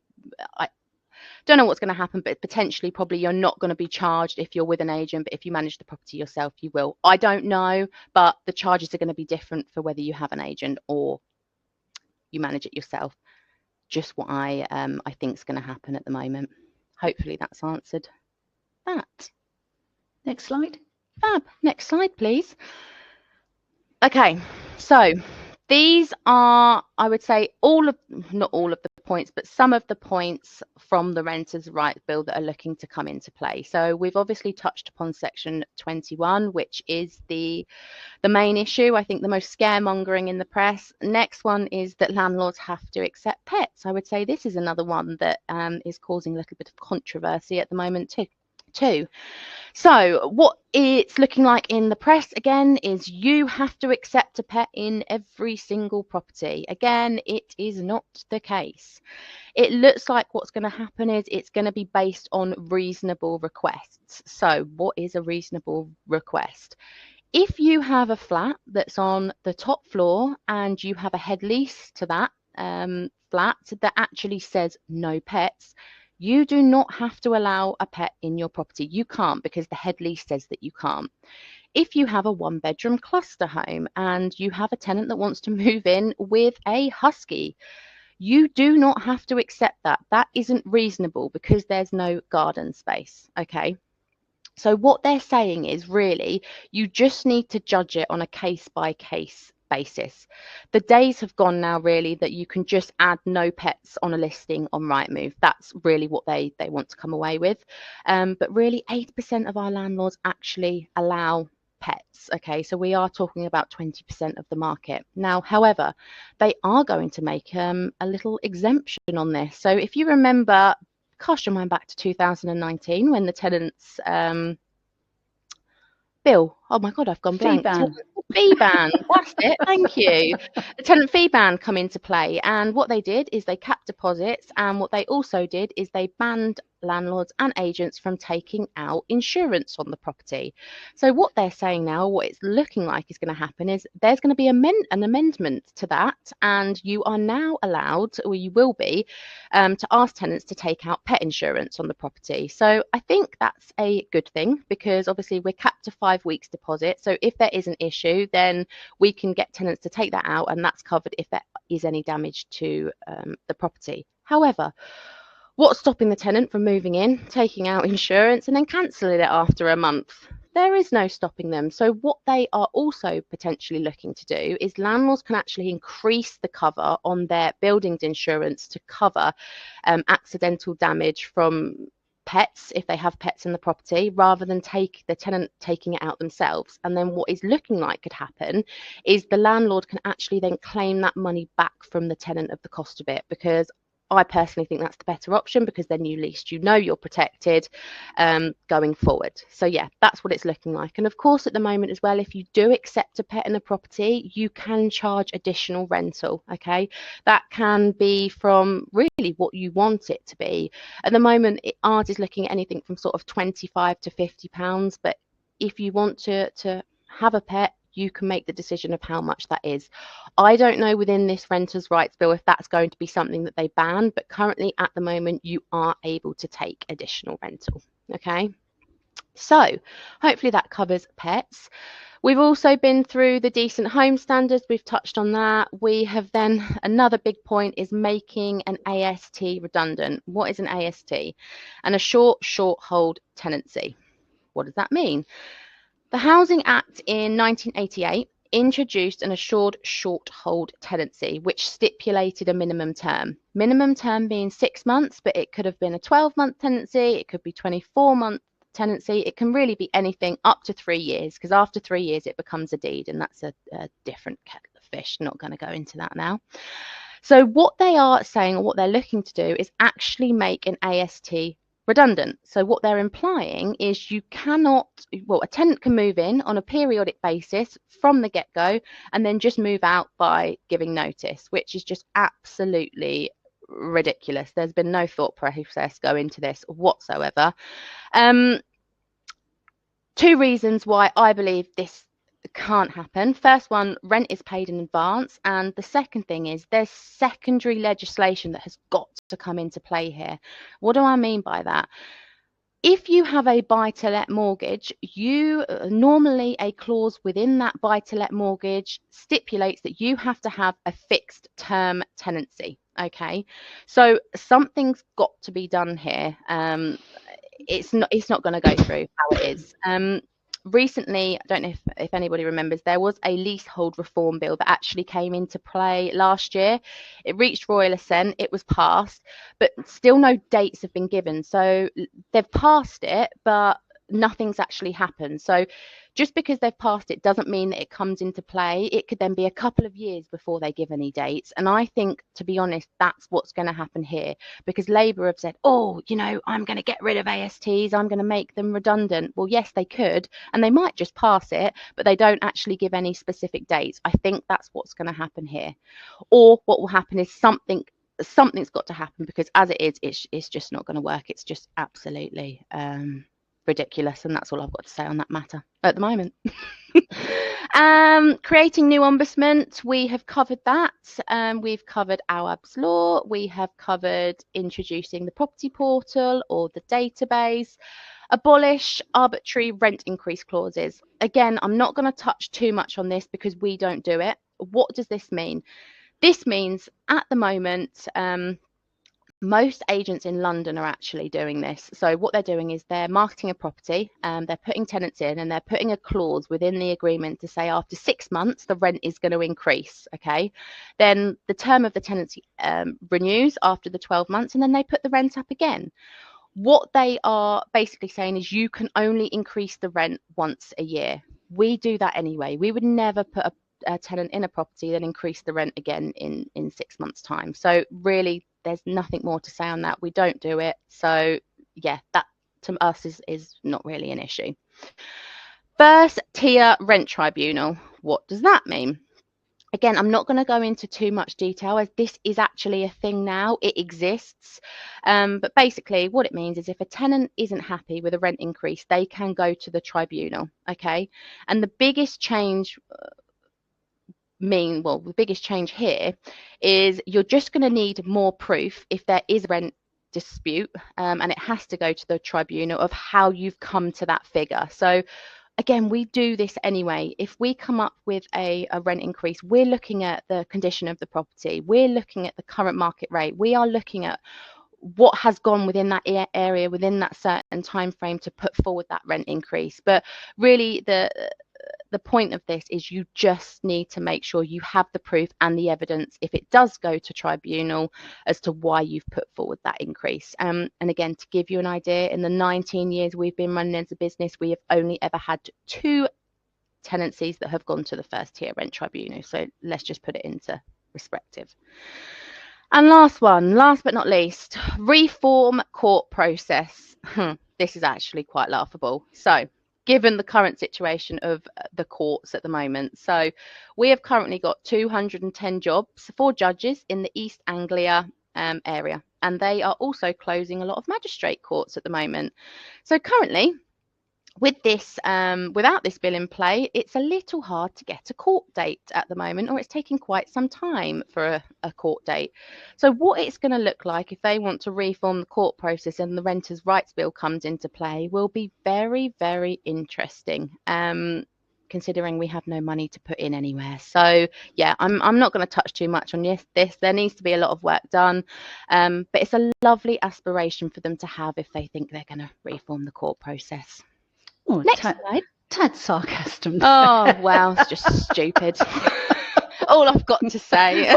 don't know what's going to happen, but potentially probably you're not going to be charged if you're with an agent, but if you manage the property yourself, you will. I don't know, but the charges are going to be different for whether you have an agent or you manage it yourself. Just what I think is going to happen at the moment. Hopefully that's answered that. Next slide. Fab. Next slide, please. Okay, so These are, I would say, not all of the points, but some of the points from the Renters' Rights Bill that are looking to come into play. So we've obviously touched upon Section 21, which is the main issue, I think the most scaremongering in the press. Next one is that landlords have to accept pets. I would say this is another one that is causing a little bit of controversy at the moment too. So what it's looking like in the press again is you have to accept a pet in every single property. Again, it is not the case. It looks like what's going to happen is it's going to be based on reasonable requests. So what is a reasonable request? If you have a flat that's on the top floor and you have a head lease to that flat that actually says no pets, you do not have to allow a pet in your property. You can't, because the head lease says that you can't. If you have a one-bedroom cluster home and you have a tenant that wants to move in with a husky, you do not have to accept that. That isn't reasonable because there's no garden space. Okay. So what they're saying is really you just need to judge it on a case by case basis. The days have gone now really that you can just add no pets on a listing on Rightmove. That's really what they want to come away with. But really 80% of our landlords actually allow pets. Okay, so we are talking about 20% of the market. Now, however, they are going to make a little exemption on this. So if you remember, cast your mind back to 2019 when the tenants bill. Oh my God, I've gone blank. Fee-ban. Fee ban. That's it. Thank you. The tenant fee ban come into play, and what they did is they capped deposits, and what they also did is they banned landlords and agents from taking out insurance on the property. So what they're saying now, what it's looking like is going to happen is there's going to be an amendment to that, and you are now allowed, or you will be, to ask tenants to take out pet insurance on the property. So I think that's a good thing because obviously we're capped to 5 weeks deposit. So if there is an issue, then we can get tenants to take that out, and that's covered if there is any damage to the property. However, what's stopping the tenant from moving in, taking out insurance, and then cancelling it after a month? There is no stopping them. So what they are also potentially looking to do is landlords can actually increase the cover on their buildings insurance to cover accidental damage from pets if they have pets in the property, rather than take the tenant taking it out themselves. And then what is looking like could happen is the landlord can actually then claim that money back from the tenant of the cost of it, because I personally think that's the better option, because then you at least you know you're protected going forward. So yeah, that's what it's looking like. And of course, at the moment as well, if you do accept a pet in a property, you can charge additional rental. Okay, that can be from really what you want it to be. At the moment, ours is looking at anything from sort of 25 to 50 pounds. But if you want to have a pet, you can make the decision of how much that is. I don't know within this Renters' Rights Bill if that's going to be something that they ban, but currently at the moment you are able to take additional rental. Okay, so hopefully that covers pets. We've also been through the decent home standards. We've touched on that. We have then, another big point is making an AST redundant. What is an AST? And a short hold tenancy. What does that mean? The Housing Act in 1988 introduced an assured short hold tenancy, which stipulated a minimum term. Minimum term being 6 months, but it could have been a 12-month tenancy, it could be 24-month tenancy, it can really be anything up to 3 years, because after 3 years it becomes a deed, and that's a different kettle of fish. Not going to go into that now. So what they are saying, or what they're looking to do, is actually make an AST redundant. So what they're implying is you cannot, well, a tenant can move in on a periodic basis from the get-go and then just move out by giving notice, which is just absolutely ridiculous. There's been no thought process go into this whatsoever. 2 reasons why I believe this can't happen. First one, rent is paid in advance, and the second thing is there's secondary legislation that has got to come into play here. What do I mean by that? If you have a buy-to-let mortgage, you normally a clause within that buy-to-let mortgage stipulates that you have to have a fixed term tenancy. Okay, so something's got to be done here. It's not going to go through how it is. recently, I don't know if anybody remembers, there was a leasehold reform bill that actually came into play last year. It reached royal assent, it was passed, but still no dates have been given. So they've passed it, but nothing's actually happened. So just because they've passed it doesn't mean that it comes into play. It could then be a couple of years before they give any dates. And I think, to be honest, that's what's going to happen here, because Labour have said, oh, I'm going to get rid of ASTs, I'm going to make them redundant. Well, yes, they could, and they might just pass it, but they don't actually give any specific dates. I think that's what's going to happen here. Or what will happen is something's got to happen, because as it is, it's just not going to work. It's just absolutely ridiculous, and that's all I've got to say on that matter at the moment. Creating new ombudsman, we have covered that. We've covered AWAB's law. We have covered introducing the property portal or the database. Abolish arbitrary rent increase clauses. Again, I'm not going to touch too much on this because we don't do it. What does this mean? This means at the moment, most agents in London are actually doing this. So what they're doing is they're marketing a property, they're putting tenants in, and they're putting a clause within the agreement to say after 6 months the rent is going to increase. Okay, then the term of the tenancy renews after the 12 months, and then they put the rent up again. What they are basically saying is you can only increase the rent once a year. We do that anyway. We would never put a tenant in a property then increase the rent again in 6 months' time. So really, there's nothing more to say on that. We don't do it. So yeah, that to us is not really an issue. First tier rent tribunal. What does that mean? Again, I'm not going to go into too much detail, as this is actually a thing now. It exists. But basically what it means is if a tenant isn't happy with a rent increase, they can go to the tribunal. Okay. And the biggest change the biggest change here is you're just going to need more proof if there is a rent dispute, and it has to go to the tribunal of how you've come to that figure. So again, we do this anyway. If we come up with a rent increase, we're looking at the condition of the property, we're looking at the current market rate, we are looking at what has gone within that area within that certain time frame to put forward that rent increase. But really the point of this is you just need to make sure you have the proof and the evidence if it does go to tribunal as to why you've put forward that increase. And again, to give you an idea, in the 19 years we've been running as a business, we have only ever had 2 tenancies that have gone to the first tier rent tribunal. So let's just put it into perspective. And last but not least, reform court process. This is actually quite laughable. So given the current situation of the courts at the moment. So we have currently got 210 jobs for judges in the East Anglia area, and they are also closing a lot of magistrate courts at the moment. So currently, with this, without this bill in play, it's a little hard to get a court date at the moment, or it's taking quite some time for a court date. So what it's going to look like if they want to reform the court process and the Renters' Rights Bill comes into play will be very, very interesting, considering we have no money to put in anywhere. So yeah, I'm not going to touch too much on this. There needs to be a lot of work done, but it's a lovely aspiration for them to have if they think they're going to reform the court process. Oh, next slide. Tad sarcasm. Oh, wow, it's just stupid. All I've got to say.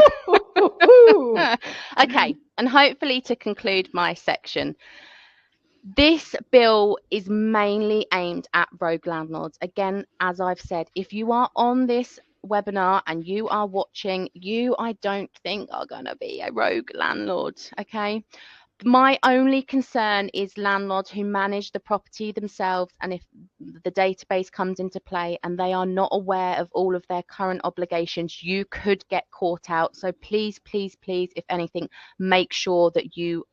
Okay, and hopefully to conclude my section, this bill is mainly aimed at rogue landlords. Again, as I've said, if you are on this webinar and you are watching, I don't think are going to be a rogue landlord, okay? My only concern is landlords who manage the property themselves, and if the database comes into play and they are not aware of all of their current obligations, you could get caught out. So please, please, please, if anything, make sure that you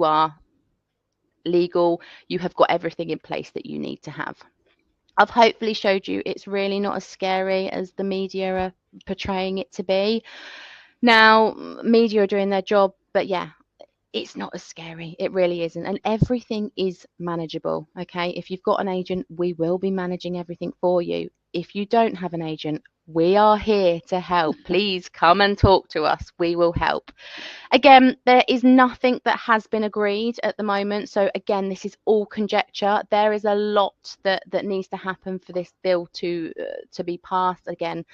are legal, you have got everything in place that you need to have. I've hopefully showed you it's really not as scary as the media are portraying it to be. Now, media are doing their job, but yeah, it's not as scary. It really isn't. And everything is manageable. Okay. If you've got an agent, we will be managing everything for you. If you don't have an agent, We are here to help. Please come and talk to us. We will help. Again, there is nothing that has been agreed at the moment. So again, this is all conjecture. There is a lot that needs to happen for this bill to be passed. Again,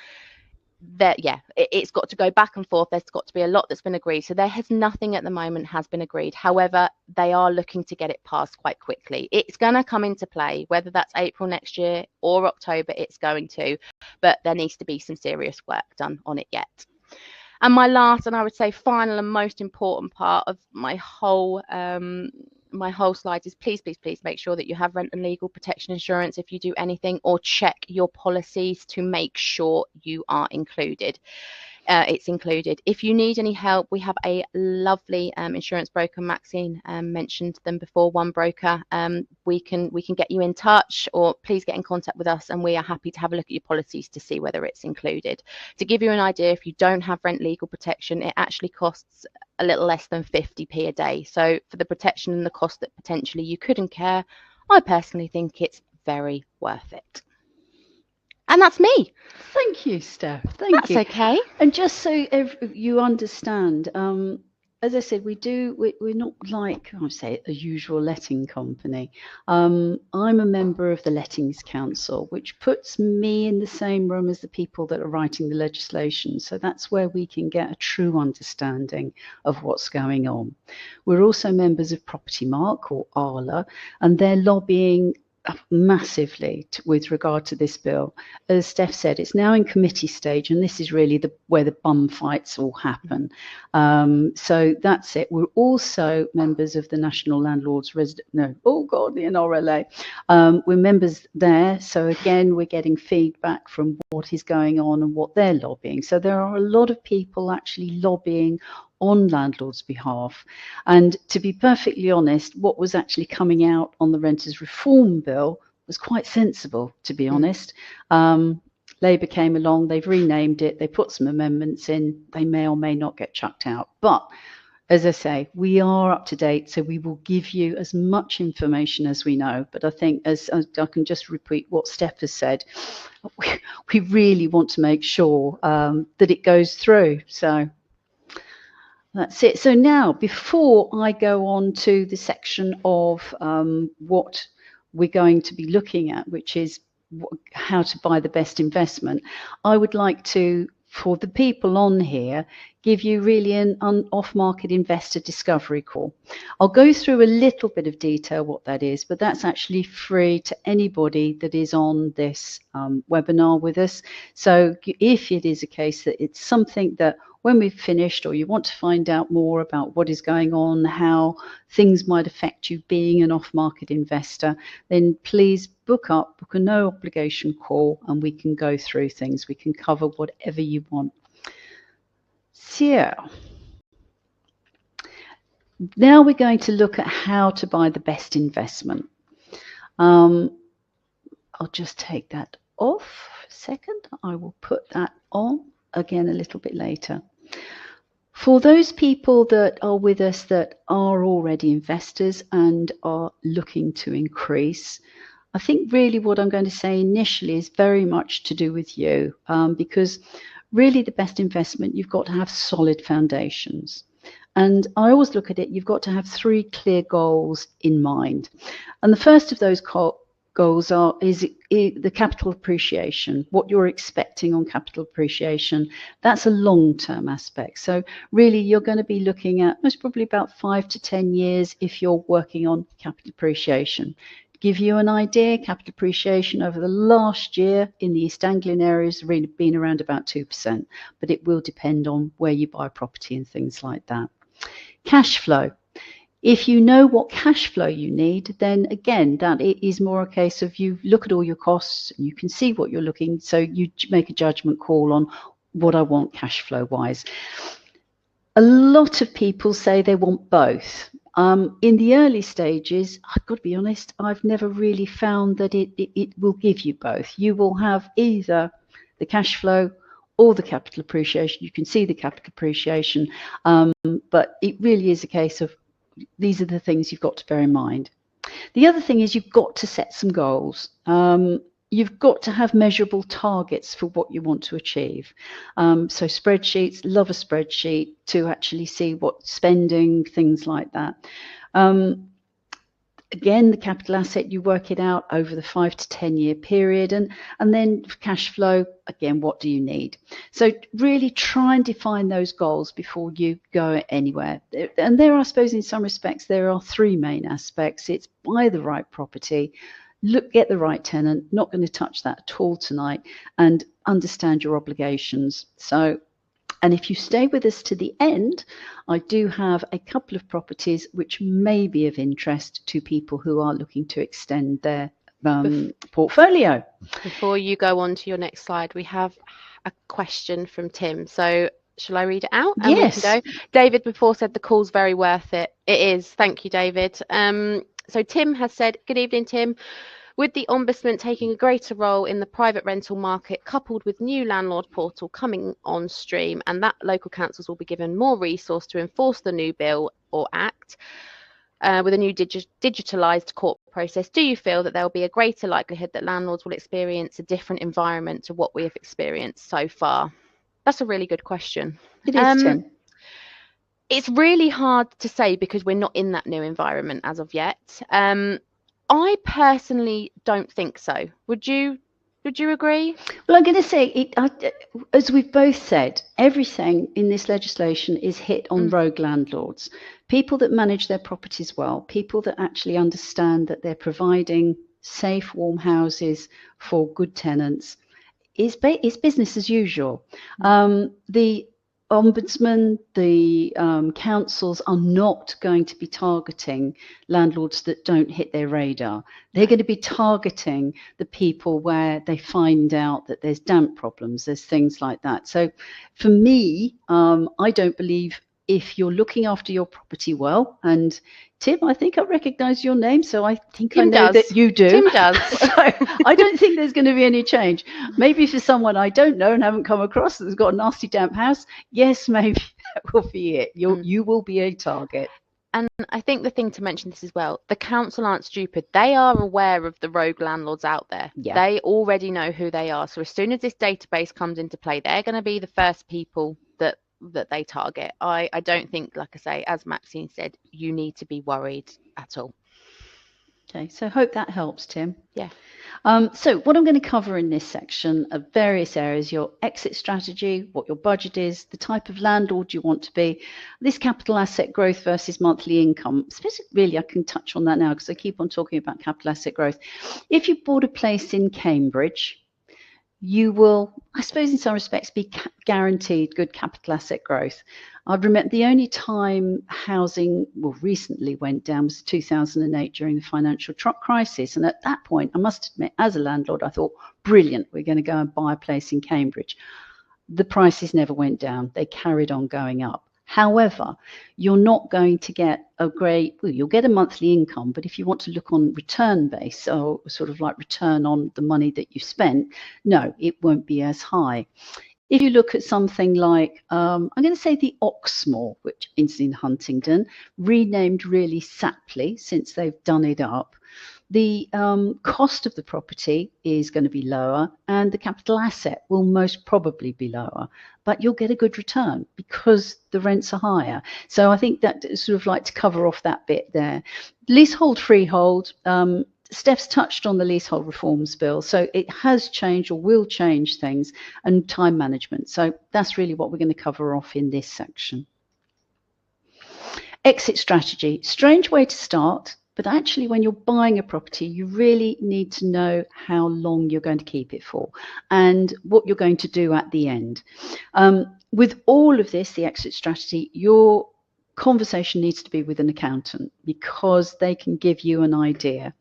that it's got to go back and forth. There's got to be a lot that's been agreed. So there has nothing at the moment has been agreed. However, they are looking to get it passed quite quickly. It's going to come into play, whether that's April next year or October, it's going to, but there needs to be some serious work done on it yet. And my last, and I would say final and most important part of my whole slide is please make sure that you have rent and legal protection insurance if you do anything, or check your policies to make sure you are included. It's included. If you need any help, we have a lovely insurance broker. Maxine mentioned them before. One broker. We can get you in touch, or please get in contact with us, and we are happy to have a look at your policies to see whether it's included. To give you an idea, if you don't have rent legal protection, it actually costs a little less than 50p a day. So for the protection and the cost that potentially you could incur, I personally think it's very worth it. And that's me. Thank you, Steph. Thank you. That's okay. And just so you understand, as I said, we're not like, I would say, a usual letting company. I'm a member of the Lettings Council, which puts me in the same room as the people that are writing the legislation. So that's where we can get a true understanding of what's going on. We're also members of Property Mark, or ARLA, and they're lobbying massively with regard to this bill. As Steph said, it's now in committee stage, and this is really where the bum fights all happen. So that's it. We're also members of the National Landlords the NRLA. We're members there, so again we're getting feedback from what is going on and what they're lobbying. So there are a lot of people actually lobbying on landlords' behalf. And to be perfectly honest, what was actually coming out on the Renters Reform Bill was quite sensible, to be honest. Labour came along, they've renamed it, they put some amendments in, they may or may not get chucked out. But as I say, we are up to date, so we will give you as much information as we know. But I think, as I can just repeat what Steph has said, we really want to make sure that it goes through. So that's it. So now, before I go on to the section of what we're going to be looking at, which is how to buy the best investment, I would like to, for the people on here, give you really an off-market investor discovery call. I'll go through a little bit of detail what that is, but that's actually free to anybody that is on this webinar with us. So if it is a case that it's something that when we've finished, or you want to find out more about what is going on, how things might affect you being an off-market investor, then please book a no obligation call, and we can go through things. We can cover whatever you want. So now we're going to look at how to buy the best investment. I'll just take that off a second. I will put that on again a little bit later. For those people that are with us that are already investors and are looking to increase, I think really what I'm going to say initially is very much to do with you, because really the best investment, you've got to have solid foundations. And I always look at it, you've got to have 3 clear goals in mind. And the first of those goals is the capital appreciation, what you're expecting on capital appreciation. That's a long-term aspect. So really you're going to be looking at most probably about 5 to 10 years if you're working on capital appreciation. Give you an idea, capital appreciation over the last year in the East Anglian area has really been around about 2%, but it will depend on where you buy property and things like that. Cash flow. If you know what cash flow you need, then again, that it is more a case of you look at all your costs, and you can see what you're looking, so you make a judgment call on what I want cash flow wise. A lot of people say they want both. In the early stages, I've got to be honest, I've never really found that it will give you both. You will have either the cash flow or the capital appreciation. You can see the capital appreciation, but it really is a case of these are the things you've got to bear in mind. The other thing is you've got to set some goals. you've got to have measurable targets for what you want to achieve. So spreadsheets, love a spreadsheet to actually see what spending, things like that. Again, the capital asset, you work it out over the 5 to 10 year period. And then cash flow, again, what do you need? So really try and define those goals before you go anywhere. And there, I suppose, in some respects, there are three main aspects. It's buy the right property, get the right tenant, not going to touch that at all tonight, and understand your obligations. And if you stay with us to the end, I do have a couple of properties which may be of interest to people who are looking to extend their portfolio. Before you go on to your next slide, we have a question from Tim. So shall I read it out? And yes. We can go. David before said the call's very worth it. It is. Thank you, David. So Tim has said, good evening, Tim. With the Ombudsman taking a greater role in the private rental market, coupled with new landlord portal coming on stream, and that local councils will be given more resource to enforce the new bill or act, with a new digitalised court process, do you feel that there will be a greater likelihood that landlords will experience a different environment to what we have experienced so far? That's a really good question. It is, Tim. It's really hard to say because we're not in that new environment as of yet. I personally don't think so. Would you agree? Well, I'm going to say, as we've both said, everything in this legislation is hit on rogue landlords, people that manage their properties well, people that actually understand that they're providing safe, warm houses for good tenants. It's business as usual. The Ombudsman, the councils are not going to be targeting landlords that don't hit their radar. They're going to be targeting the people where they find out that there's damp problems, there's things like that. So for me, I don't believe, if you're looking after your property well, and Tim, I think I recognise your name, so I think Tim I know does. That you do. Tim does. So I don't think there's going to be any change. Maybe for someone I don't know and haven't come across that's got a nasty damp house, yes, maybe that will be it. You will be a target. And I think the thing to mention this as well, the council aren't stupid. They are aware of the rogue landlords out there. Yeah. They already know who they are. So as soon as this database comes into play, they're going to be the first people that they target. I don't think, like I say, as Maxine said, you need to be worried at all. Okay, so hope that helps, Tim. Yeah. So what I'm going to cover in this section are various areas: your exit strategy, what your budget is, the type of landlord you want to be, this capital asset growth versus monthly income. Really, I can touch on that now because I keep on talking about capital asset growth. If you bought a place in Cambridge, you will, I suppose in some respects, be guaranteed good capital asset growth. I remember the only time housing recently went down was 2008 during the financial crisis. And at that point, I must admit, as a landlord, I thought, brilliant, we're going to go and buy a place in Cambridge. The prices never went down. They carried on going up. However, you're not going to get you'll get a monthly income, but if you want to look on return base, or sort of like return on the money that you spent, no, it won't be as high. If you look at something like, I'm going to say the Oxmoor, which is in Huntingdon, renamed really Sapley since they've done it up, the cost of the property is going to be lower and the capital asset will most probably be lower, but you'll get a good return because the rents are higher. So I think that sort of like to cover off that bit there. Leasehold, freehold, Steph's touched on the leasehold reforms bill, so it has changed or will change things, and time management. So that's really what we're going to cover off in this section. Exit strategy, strange way to start, but actually when you're buying a property, you really need to know how long you're going to keep it for and what you're going to do at the end. With all of this, the exit strategy, your conversation needs to be with an accountant because they can give you an idea.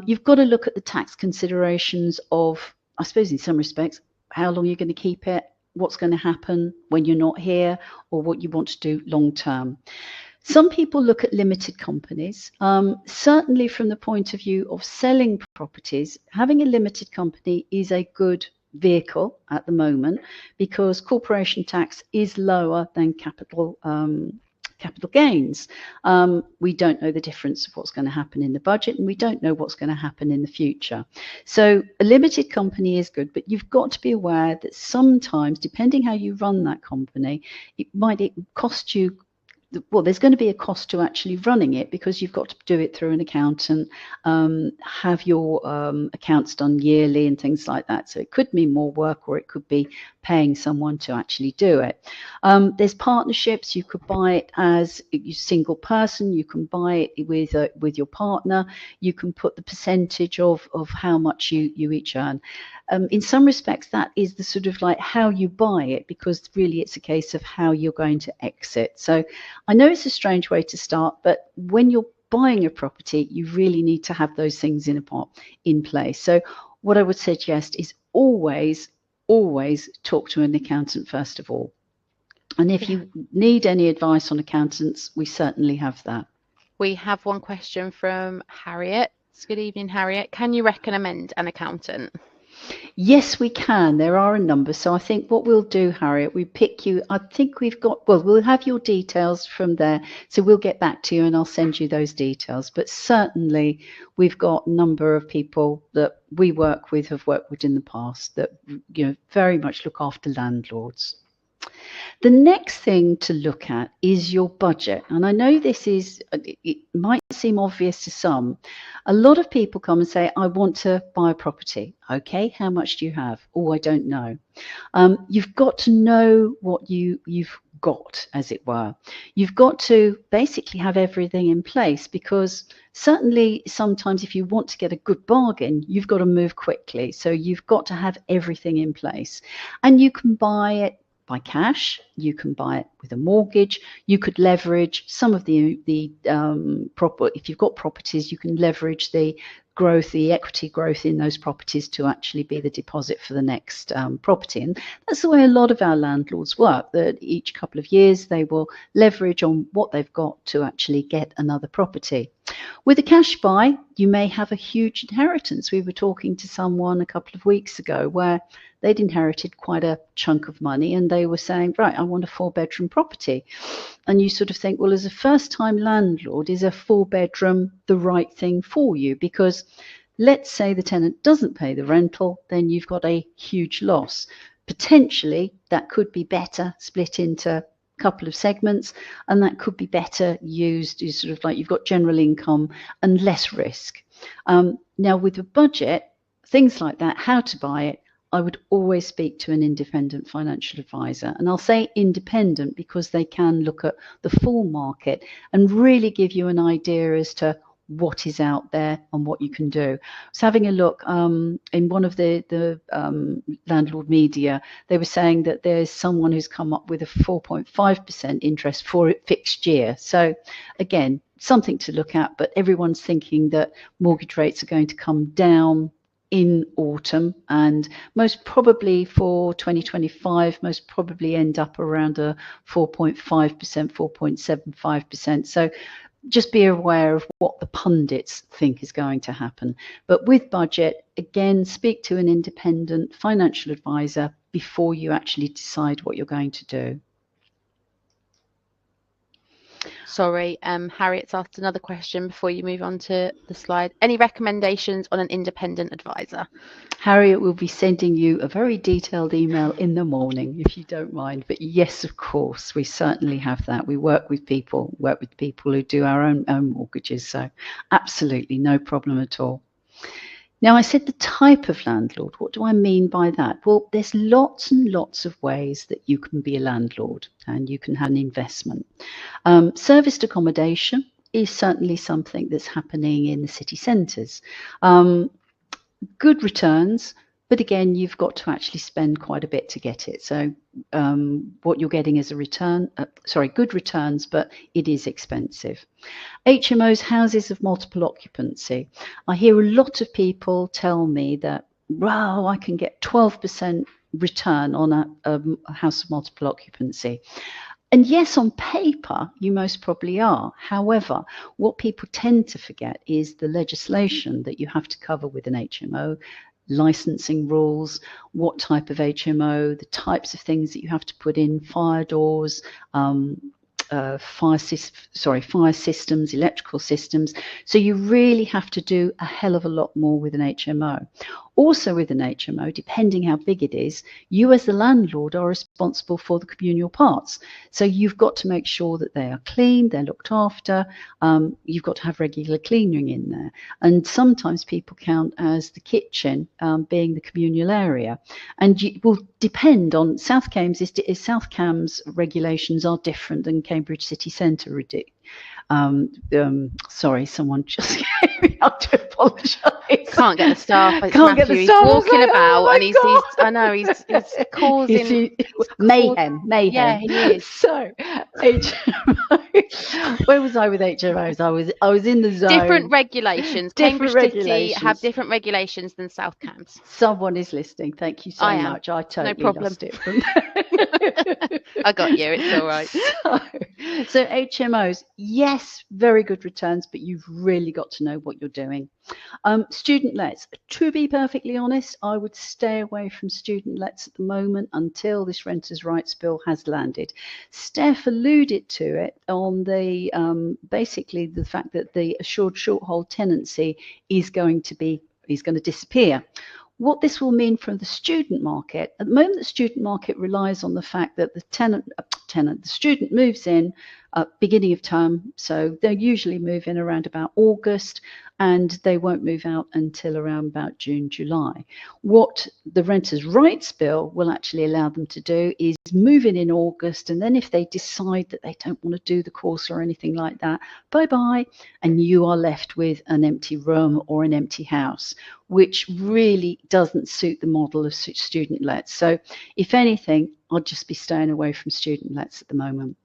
You've got to look at the tax considerations of, I suppose in some respects, how long you're going to keep it, what's going to happen when you're not here, or what you want to do long term. Some people look at limited companies. Certainly from the point of view of selling properties, having a limited company is a good vehicle at the moment because corporation tax is lower than capital capital gains. We don't know the difference of what's going to happen in the budget, and we don't know what's going to happen in the future. So a limited company is good, but you've got to be aware that sometimes, depending how you run that company, it might cost you, well, there's going to be a cost to actually running it, because you've got to do it through an accountant, have your accounts done yearly and things like that. So it could mean more work, or it could be paying someone to actually do it. There's partnerships. You could buy it as a single person. You can buy it with your partner. You can put the percentage of how much you each earn. In some respects, that is the sort of like how you buy it, because really it's a case of how you're going to exit. So I know it's a strange way to start, but when you're buying a property, you really need to have those things in place. So what I would suggest is always talk to an accountant first of all. And if you need any advice on accountants, we certainly have that. We have one question from Harriet. Good evening, Harriet. Can you recommend an accountant? Yes, we can. There are a number. So I think what we'll do, Harriet, we pick you. I think we'll have your details from there. So we'll get back to you and I'll send you those details. But certainly we've got a number of people that we work with, have worked with in the past, that, very much look after landlords. The next thing to look at is your budget. And I know it might seem obvious to some. A lot of people come and say, I want to buy a property. Okay, how much do you have? Oh, I don't know. You've got to know what you've got, as it were. You've got to basically have everything in place, because certainly sometimes if you want to get a good bargain, you've got to move quickly. So you've got to have everything in place. And you can buy it by cash, you can buy it with a mortgage, you could leverage some of the if you've got properties, you can leverage the equity growth in those properties to actually be the deposit for the next property. And that's the way a lot of our landlords work, that each couple of years they will leverage on what they've got to actually get another property. With a cash buy, you may have a huge inheritance. We were talking to someone a couple of weeks ago where they'd inherited quite a chunk of money, and they were saying, right, I want a 4-bedroom property. And you sort of think, well, as a first-time landlord, is a 4-bedroom the right thing for you? Because let's say the tenant doesn't pay the rental, then you've got a huge loss. Potentially, that could be better split into couple of segments, and that could be better used as sort of like you've got general income and less risk. Now with a budget, things like that, how to buy it, I would always speak to an independent financial advisor. And I'll say independent because they can look at the full market and really give you an idea as to what is out there and what you can do. I was having a look in one of the landlord media. They were saying that there's someone who's come up with a 4.5% interest for a fixed year. So again, something to look at, but everyone's thinking that mortgage rates are going to come down in autumn, and most probably for 2025 most probably end up around a 4.5%, 4.75%. So just be aware of what the pundits think is going to happen. But with budget, again, speak to an independent financial advisor before you actually decide what you're going to do. Sorry, Harriet's asked another question before you move on to the slide. Any recommendations on an independent advisor? Harriet will be sending you a very detailed email in the morning, if you don't mind. But yes, of course, we certainly have that. We work with people who do our own mortgages. So absolutely no problem at all. Now, I said the type of landlord. What do I mean by that? Well, there's lots and lots of ways that you can be a landlord and you can have an investment. Serviced accommodation is certainly something that's happening in the city centres. Good returns, but again, you've got to actually spend quite a bit to get it. So what you're getting is a return, good returns, but it is expensive. HMOs, houses of multiple occupancy. I hear a lot of people tell me that, wow, I can get 12% return on a house of multiple occupancy. And yes, on paper, you most probably are. However, what people tend to forget is the legislation that you have to cover with an HMO, licensing rules, what type of HMO, the types of things that you have to put in, fire doors, fire systems, electrical systems. So you really have to do a hell of a lot more with an HMO. Also with an HMO, depending how big it is, you as the landlord are responsible for the communal parts. So you've got to make sure that they are clean, they're looked after. You've got to have regular cleaning in there. And sometimes people count as the kitchen being the communal area. And it will depend on South Cambs regulations are different than Cambridge city centre. Sorry, someone just came in. I do apologise. Can't get the staff. It's Can't get Matthew. the He's staff. walking Like, about oh and he's I know he's causing mayhem. Yeah, he is. So HMO. Where was I with HMOs? I was in the zone. Different regulations. Different Cambridge City regulations. have different regulations than South Cambs. Someone is listening. Thank you so much. I totally lost it from I got you. It's all right. So HMOs, yes, very good returns, but you've really got to know what you're doing. Student lets. To be perfectly honest, I would stay away from student lets at the moment until this Renters' Rights Bill has landed. Steph alluded to it on the basically the fact that the assured short hold tenancy is going to disappear. What this will mean for the student market, at the moment the student market relies on the fact that the student moves in beginning of term, so they usually move in around about August, and they won't move out until around about June, July. What the Renters' Rights Bill will actually allow them to do is move in August, and then if they decide that they don't want to do the course or anything like that, bye-bye, and you are left with an empty room or an empty house, which really doesn't suit the model of student lets. So if anything, I'd just be staying away from student lets at the moment.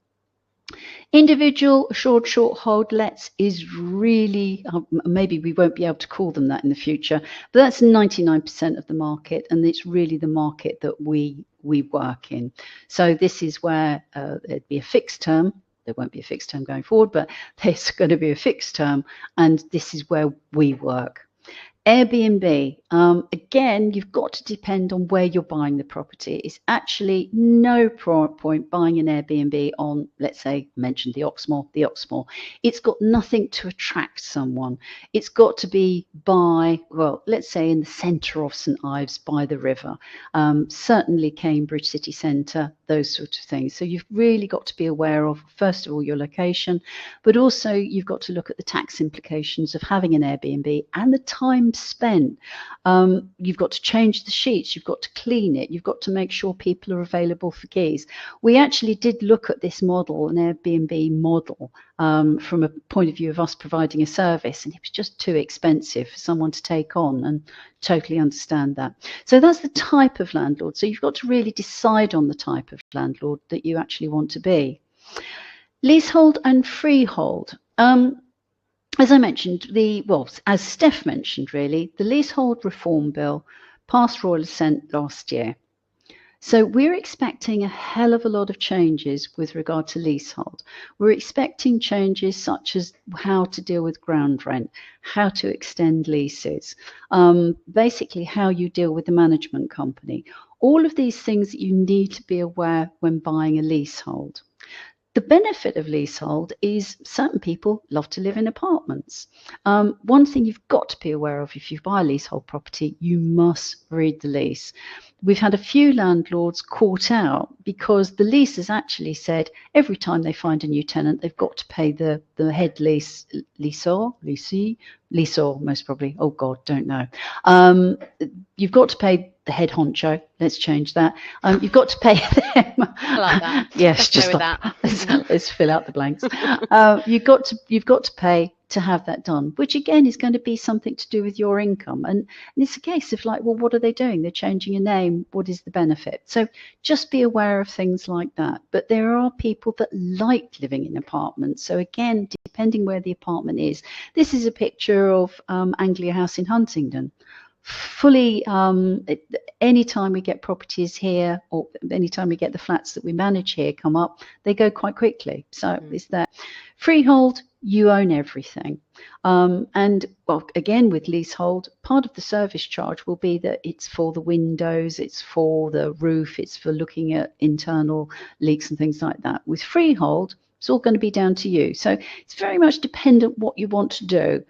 Individual assured short hold lets is really, maybe we won't be able to call them that in the future, but that's 99% of the market, and it's really the market that we work in. So this is where it'd be a fixed term. There won't be a fixed term going forward, but there's going to be a fixed term, and this is where we work. Airbnb, again, you've got to depend on where you're buying the property. It's actually no point buying an Airbnb on, let's say, mentioned the Oxmoor. It's got nothing to attract someone. It's got to be by, well, let's say in the centre of St Ives by the river, certainly Cambridge city centre, those sorts of things. So you've really got to be aware of, first of all, your location, but also you've got to look at the tax implications of having an Airbnb and the time spent. You've got to change the sheets, you've got to clean it, you've got to make sure people are available for keys. We actually did look at this model, an Airbnb model, from a point of view of us providing a service, and it was just too expensive for someone to take on, and totally understand that. So that's the type of landlord. So you've got to really decide on the type of landlord that you actually want to be. Leasehold and freehold. As I mentioned, as Steph mentioned, really, the Leasehold Reform Bill passed Royal Assent last year. So we're expecting a hell of a lot of changes with regard to leasehold. We're expecting changes such as how to deal with ground rent, how to extend leases, basically how you deal with the management company. All of these things that you need to be aware when buying a leasehold. The benefit of leasehold is certain people love to live in apartments. One thing you've got to be aware of if you buy a leasehold property, you must read the lease. We've had a few landlords caught out because the lease has actually said every time they find a new tenant, they've got to pay the head leaseor most probably. Oh God, don't know. You've got to pay the head honcho. Let's change that. You've got to pay them. I like that. Yes, just like that. Let's fill out the blanks. You've got to pay to have that done, which again is going to be something to do with your income. And it's a case of like, well, what are they doing? They're changing a name. What is the benefit? So just be aware of things like that. But there are people that like living in apartments. So again, depending where the apartment is, this is a picture of Anglia House in Huntingdon. Fully, anytime we get properties here, or anytime we get the flats that we manage here come up, they go quite quickly. So it's that. Freehold, you own everything. And well, again, with leasehold, part of the service charge will be that it's for the windows, it's for the roof, it's for looking at internal leaks and things like that. With freehold, It's all going to be down to you. So it's very much dependent what you want to do.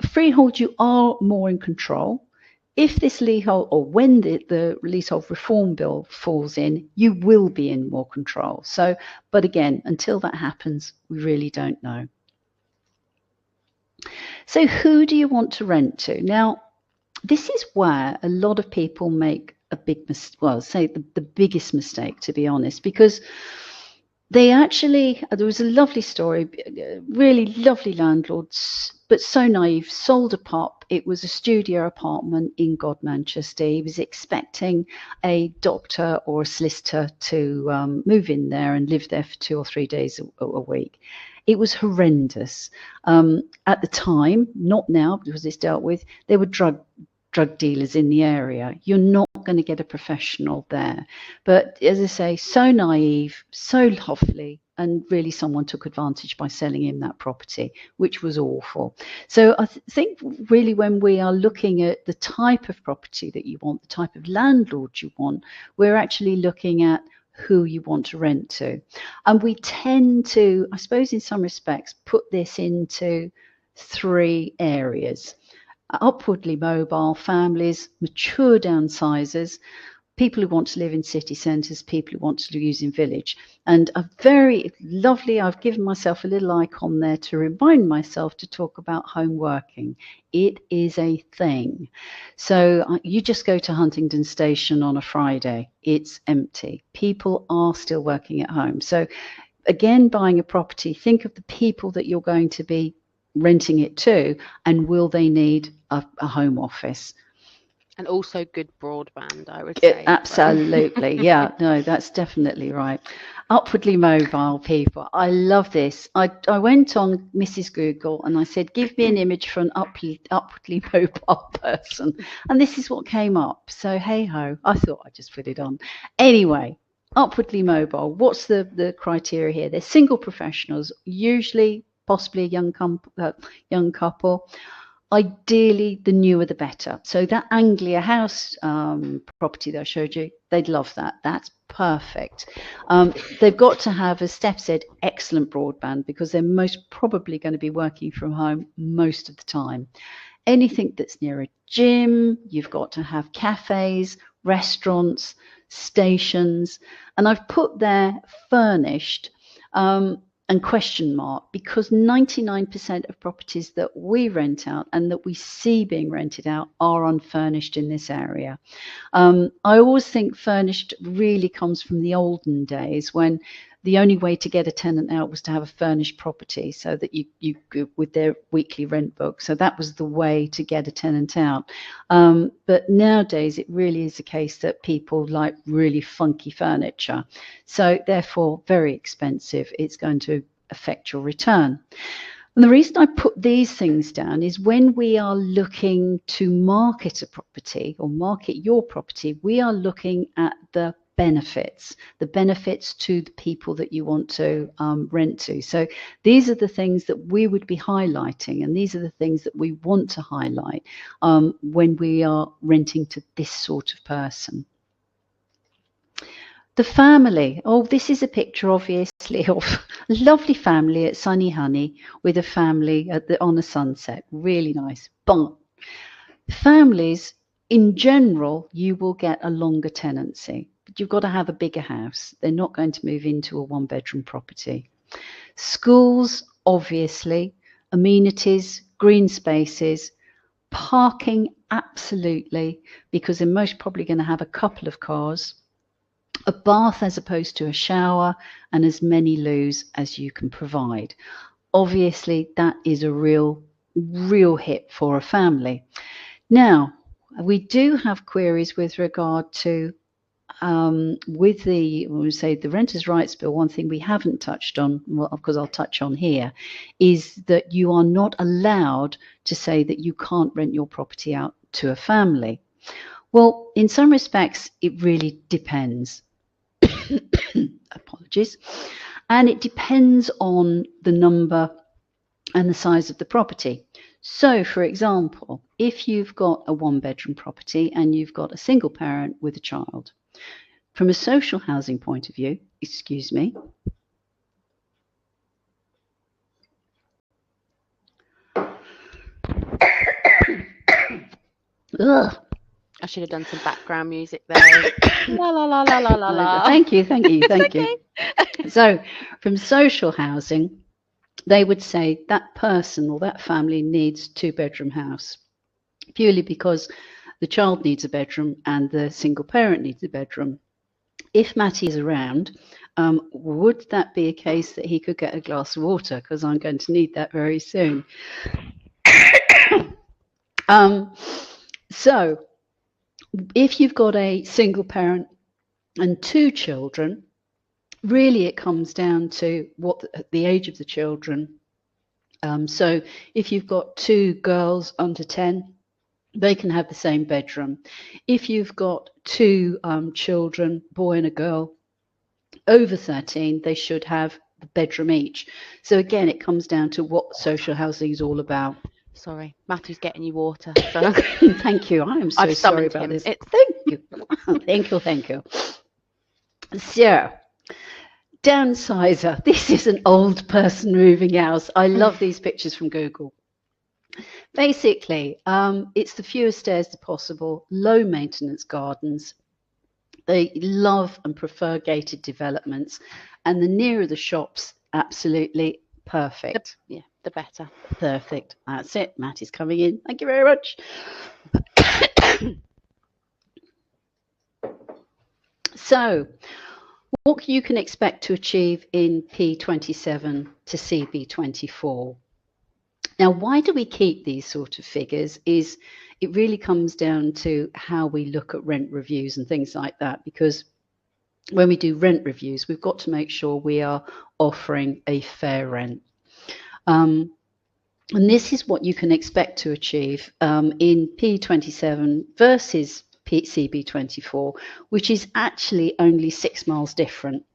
Freehold, you are more in control. If this leasehold, or when the leasehold reform bill falls in, you will be in more control. So, but again, until that happens, we really don't know. So who do you want to rent to? Now, this is where a lot of people make a big mistake, well, say the biggest mistake, to be honest, because they actually, there was a lovely story, really lovely landlords, but so naive, sold a pop. It was a studio apartment in Manchester. He was expecting a doctor or a solicitor to move in there and live there for 2 or 3 days a week. It was horrendous. At the time, not now because it's dealt with, there were drug dealers in the area. You're not going to get a professional there. But as I say, so naive, so lovely, and really someone took advantage by selling him that property, which was awful. So I think really when we are looking at the type of property that you want, the type of landlord you want, we're actually looking at who you want to rent to. And we tend to, I suppose in some respects, put this into 3 areas. Upwardly mobile families, mature downsizers, people who want to live in city centres, people who want to use in village. And a very lovely, I've given myself a little icon there to remind myself to talk about home working. It is a thing. So you just go to Huntingdon Station on a Friday, it's empty. People are still working at home. So again, buying a property, think of the people that you're going to be renting it to, and will they need a home office? And also good broadband, I would say. Absolutely. Yeah, no, that's definitely right. Upwardly mobile people. I love this. I went on Mrs. Google and I said, give me an image for an upwardly mobile person. And this is what came up. So, hey ho, I thought I'd just put it on. Anyway, upwardly mobile. What's the criteria here? They're single professionals, usually possibly a young couple. Ideally, the newer the better. So that Anglia House property that I showed you, they'd love that. That's perfect. They've got to have, as Steph said, excellent broadband because they're most probably going to be working from home most of the time. Anything that's near a gym, you've got to have cafes, restaurants, stations. And I've put there furnished. And question mark, because 99% of properties that we rent out and that we see being rented out are unfurnished in this area. I always think furnished really comes from the olden days when the only way to get a tenant out was to have a furnished property so that you with their weekly rent book. So that was the way to get a tenant out. But nowadays it really is the case that people like really funky furniture. So therefore very expensive. It's going to affect your return. And the reason I put these things down is when we are looking to market a property or market your property, we are looking at the benefits to the people that you want to rent to. So these are the things that we would be highlighting, and these are the things that we want to highlight when we are renting to this sort of person. The family. Oh, this is a picture, obviously, of a lovely family at Sunny Honey with a family on a sunset. Really nice. But families, in general, you will get a longer tenancy. But you've got to have a bigger house. They're not going to move into a 1-bedroom property. Schools, obviously. Amenities, green spaces. Parking, absolutely, because they're most probably going to have a couple of cars. A bath as opposed to a shower, and as many loos as you can provide. Obviously, that is a real hit for a family. Now, we do have queries with regard to with the, when we say the Renters' Rights Bill. One thing we haven't touched on, well, of course I'll touch on here, is that you are not allowed to say that you can't rent your property out to a family. Well, in some respects, it really depends. Apologies. And it depends on the number and the size of the property. So, for example, if you've got a 1-bedroom property and you've got a single parent with a child, from a social housing point of view, excuse me, Ugh. I should have done some background music there. La la la la la la la. Thank you, thank you, It's thank you. okay. So, from social housing, they would say that person or that family needs two-bedroom house purely because the child needs a bedroom and the single parent needs a bedroom. If Matty is around, would that be a case that he could get a glass of water? Because I'm going to need that very soon. So, if you've got a single parent and two children, really it comes down to what the age of the children. So, if you've got two girls under 10, they can have the same bedroom. If you've got two children, boy and a girl, over 13, they should have a bedroom each. So again, it comes down to what social housing is all about. Sorry, Matthew's getting you water. So Thank you. I am so I've sorry summoned about him. this. It's Thank you. Thank you, thank you. So, downsizer. This is an old person moving house. I love these pictures from Google. Basically, it's the fewest stairs possible, low maintenance gardens. They love and prefer gated developments, and the nearer the shops, absolutely perfect. the better. Perfect. That's it. Matt is coming in. Thank you very much. So, what you can expect to achieve in P27 to CB24. Now, why do we keep these sort of figures is it really comes down to how we look at rent reviews and things like that, because when we do rent reviews, we've got to make sure we are offering a fair rent. And this is what you can expect to achieve in P27 versus CB24, which is actually only 6 miles different.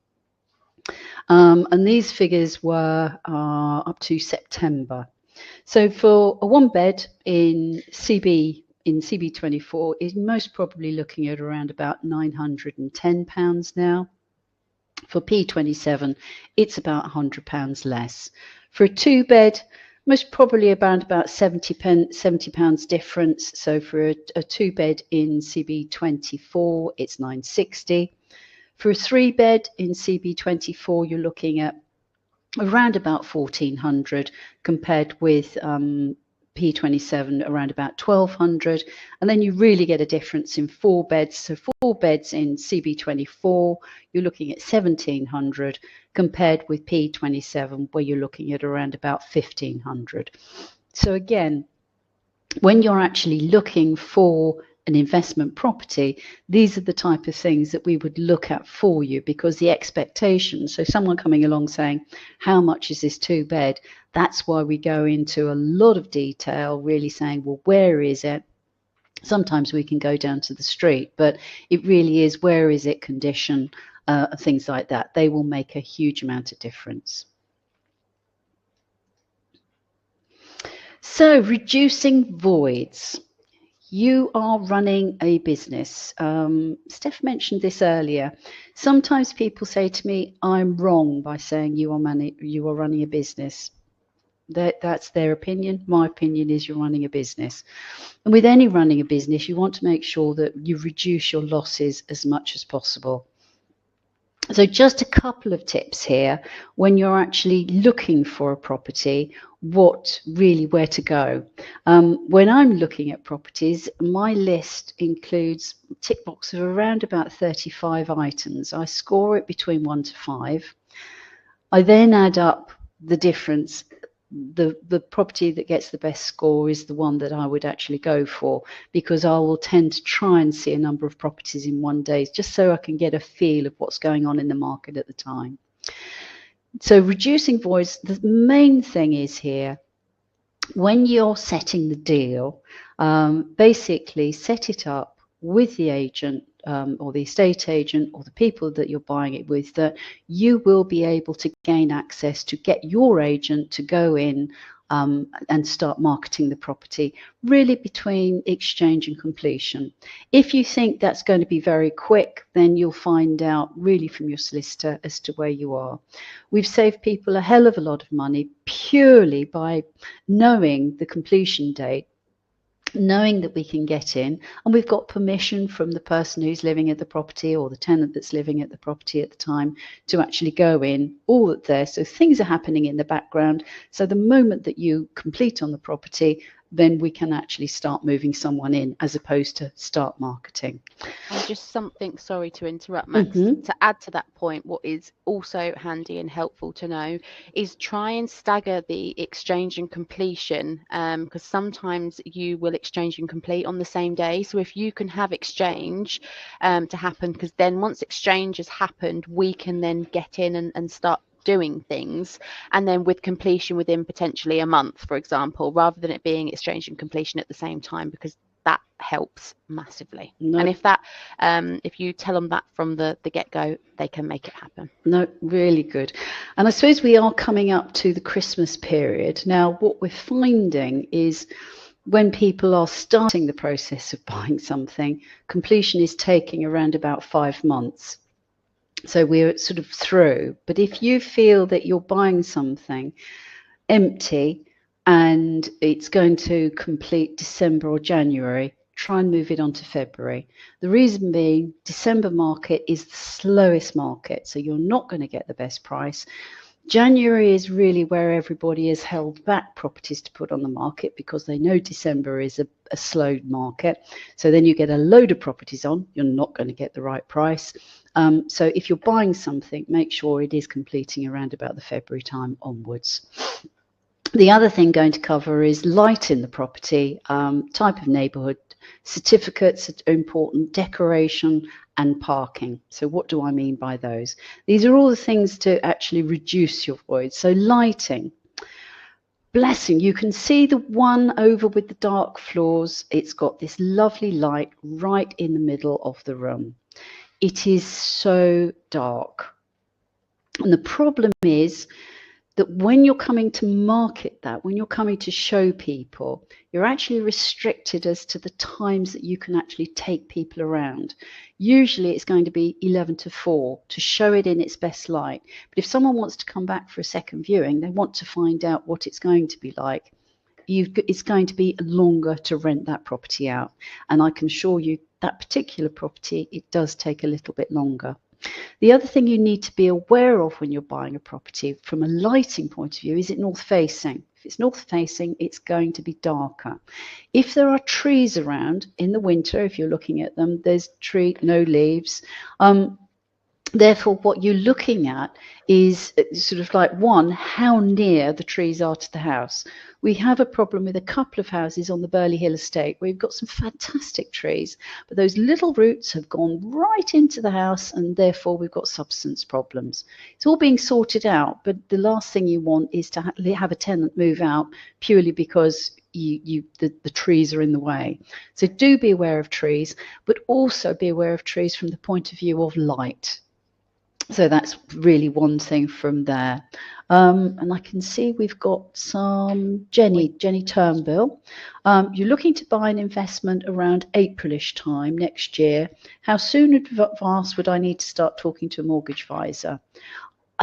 And these figures were up to September. So for a one bed in CB24 is most probably looking at around about £910 now. For P27, it's about £100 less. For a two bed, most probably around about £70 difference. So for a two bed in CB24, it's £960. For a three bed in CB24, you're looking at around about 1400 compared with P27 around about 1200, and then you really get a difference in four beds. So four beds in CB24, you're looking at 1700 compared with P27 where you're looking at around about 1500. So again, when you're actually looking for an investment property, these are the type of things that we would look at for you, because the expectation, so someone coming along saying, how much is this two bed? That's why we go into a lot of detail, really saying, well, where is it? Sometimes we can go down to the street, but it really is, where is it, condition, things like that. They will make a huge amount of difference. So reducing voids. You are running a business. Steph mentioned this earlier. Sometimes people say to me, I'm wrong by saying you are running a business. That's their opinion. My opinion is you're running a business. And with any running a business, you want to make sure that you reduce your losses as much as possible. So just a couple of tips here when you're actually looking for a property, where to go. When I'm looking at properties, my list includes a tick box of around about 35 items. I score it between 1 to 5. I then add up the difference. The property that gets the best score is the one that I would actually go for, because I will tend to try and see a number of properties in one day just so I can get a feel of what's going on in the market at the time. So reducing voids, the main thing is here, when you're setting the deal, basically set it up with the agent or the estate agent or the people that you're buying it with, that you will be able to gain access to get your agent to go in and start marketing the property really between exchange and completion. If you think that's going to be very quick, then you'll find out really from your solicitor as to where you are. We've saved people a hell of a lot of money purely by knowing the completion date. knowing that we can get in and we've got permission from the person who's living at the property or the tenant that's living at the property at the time to actually go in, all that there. So things are happening in the background. So the moment that you complete on the property, then we can actually start moving someone in as opposed to start marketing. And just something, sorry to interrupt, Max, to add to that point, what is also handy and helpful to know is try and stagger the exchange and completion, because sometimes you will exchange and complete on the same day. So if you can have exchange to happen, because then once exchange has happened, we can then get in and start doing things, and then with completion within potentially a month, for example, rather than it being exchange and completion at the same time, because that helps massively. No, and if you tell them that from the get-go, they can make it happen. No, really good. And I suppose we are coming up to the Christmas period. Now, what we're finding is when people are starting the process of buying something, completion is taking around about 5 months. So we're sort of through. But if you feel that you're buying something empty and it's going to complete December or January, try and move it on to February. The reason being, December market is the slowest market, so you're not going to get the best price. January is really where everybody has held back properties to put on the market because they know December is a slow market. So then you get a load of properties on, you're not going to get the right price. So if you're buying something, make sure it is completing around about the February time onwards. The other thing going to cover is light in the property, type of neighbourhood, certificates are important, decoration and parking. So what do I mean by those? These are all the things to actually reduce your void. So lighting, blessing, you can see the one over with the dark floors. It's got this lovely light right in the middle of the room. It is so dark. And the problem is that when you're coming to market that, when you're coming to show people, you're actually restricted as to the times that you can actually take people around. Usually it's going to be 11 to 4 to show it in its best light. But if someone wants to come back for a second viewing, they want to find out what it's going to be like, it's going to be longer to rent that property out. And I can assure you that particular property, it does take a little bit longer. The other thing you need to be aware of when you're buying a property from a lighting point of view, is it north facing? If it's north facing, it's going to be darker. If there are trees around in the winter, if you're looking at them, there's no leaves. Therefore, what you're looking at is sort of like, one, how near the trees are to the house. We have a problem with a couple of houses on the Burley Hill estate where we've got some fantastic trees, but those little roots have gone right into the house and therefore we've got substance problems. It's all being sorted out, but the last thing you want is to have a tenant move out purely because the trees are in the way. So do be aware of trees, but also be aware of trees from the point of view of light. So that's really one thing from there. And I can see we've got some Jenny Turnbull. You're looking to buy an investment around Aprilish time next year. How soon in advance would I need to start talking to a mortgage advisor?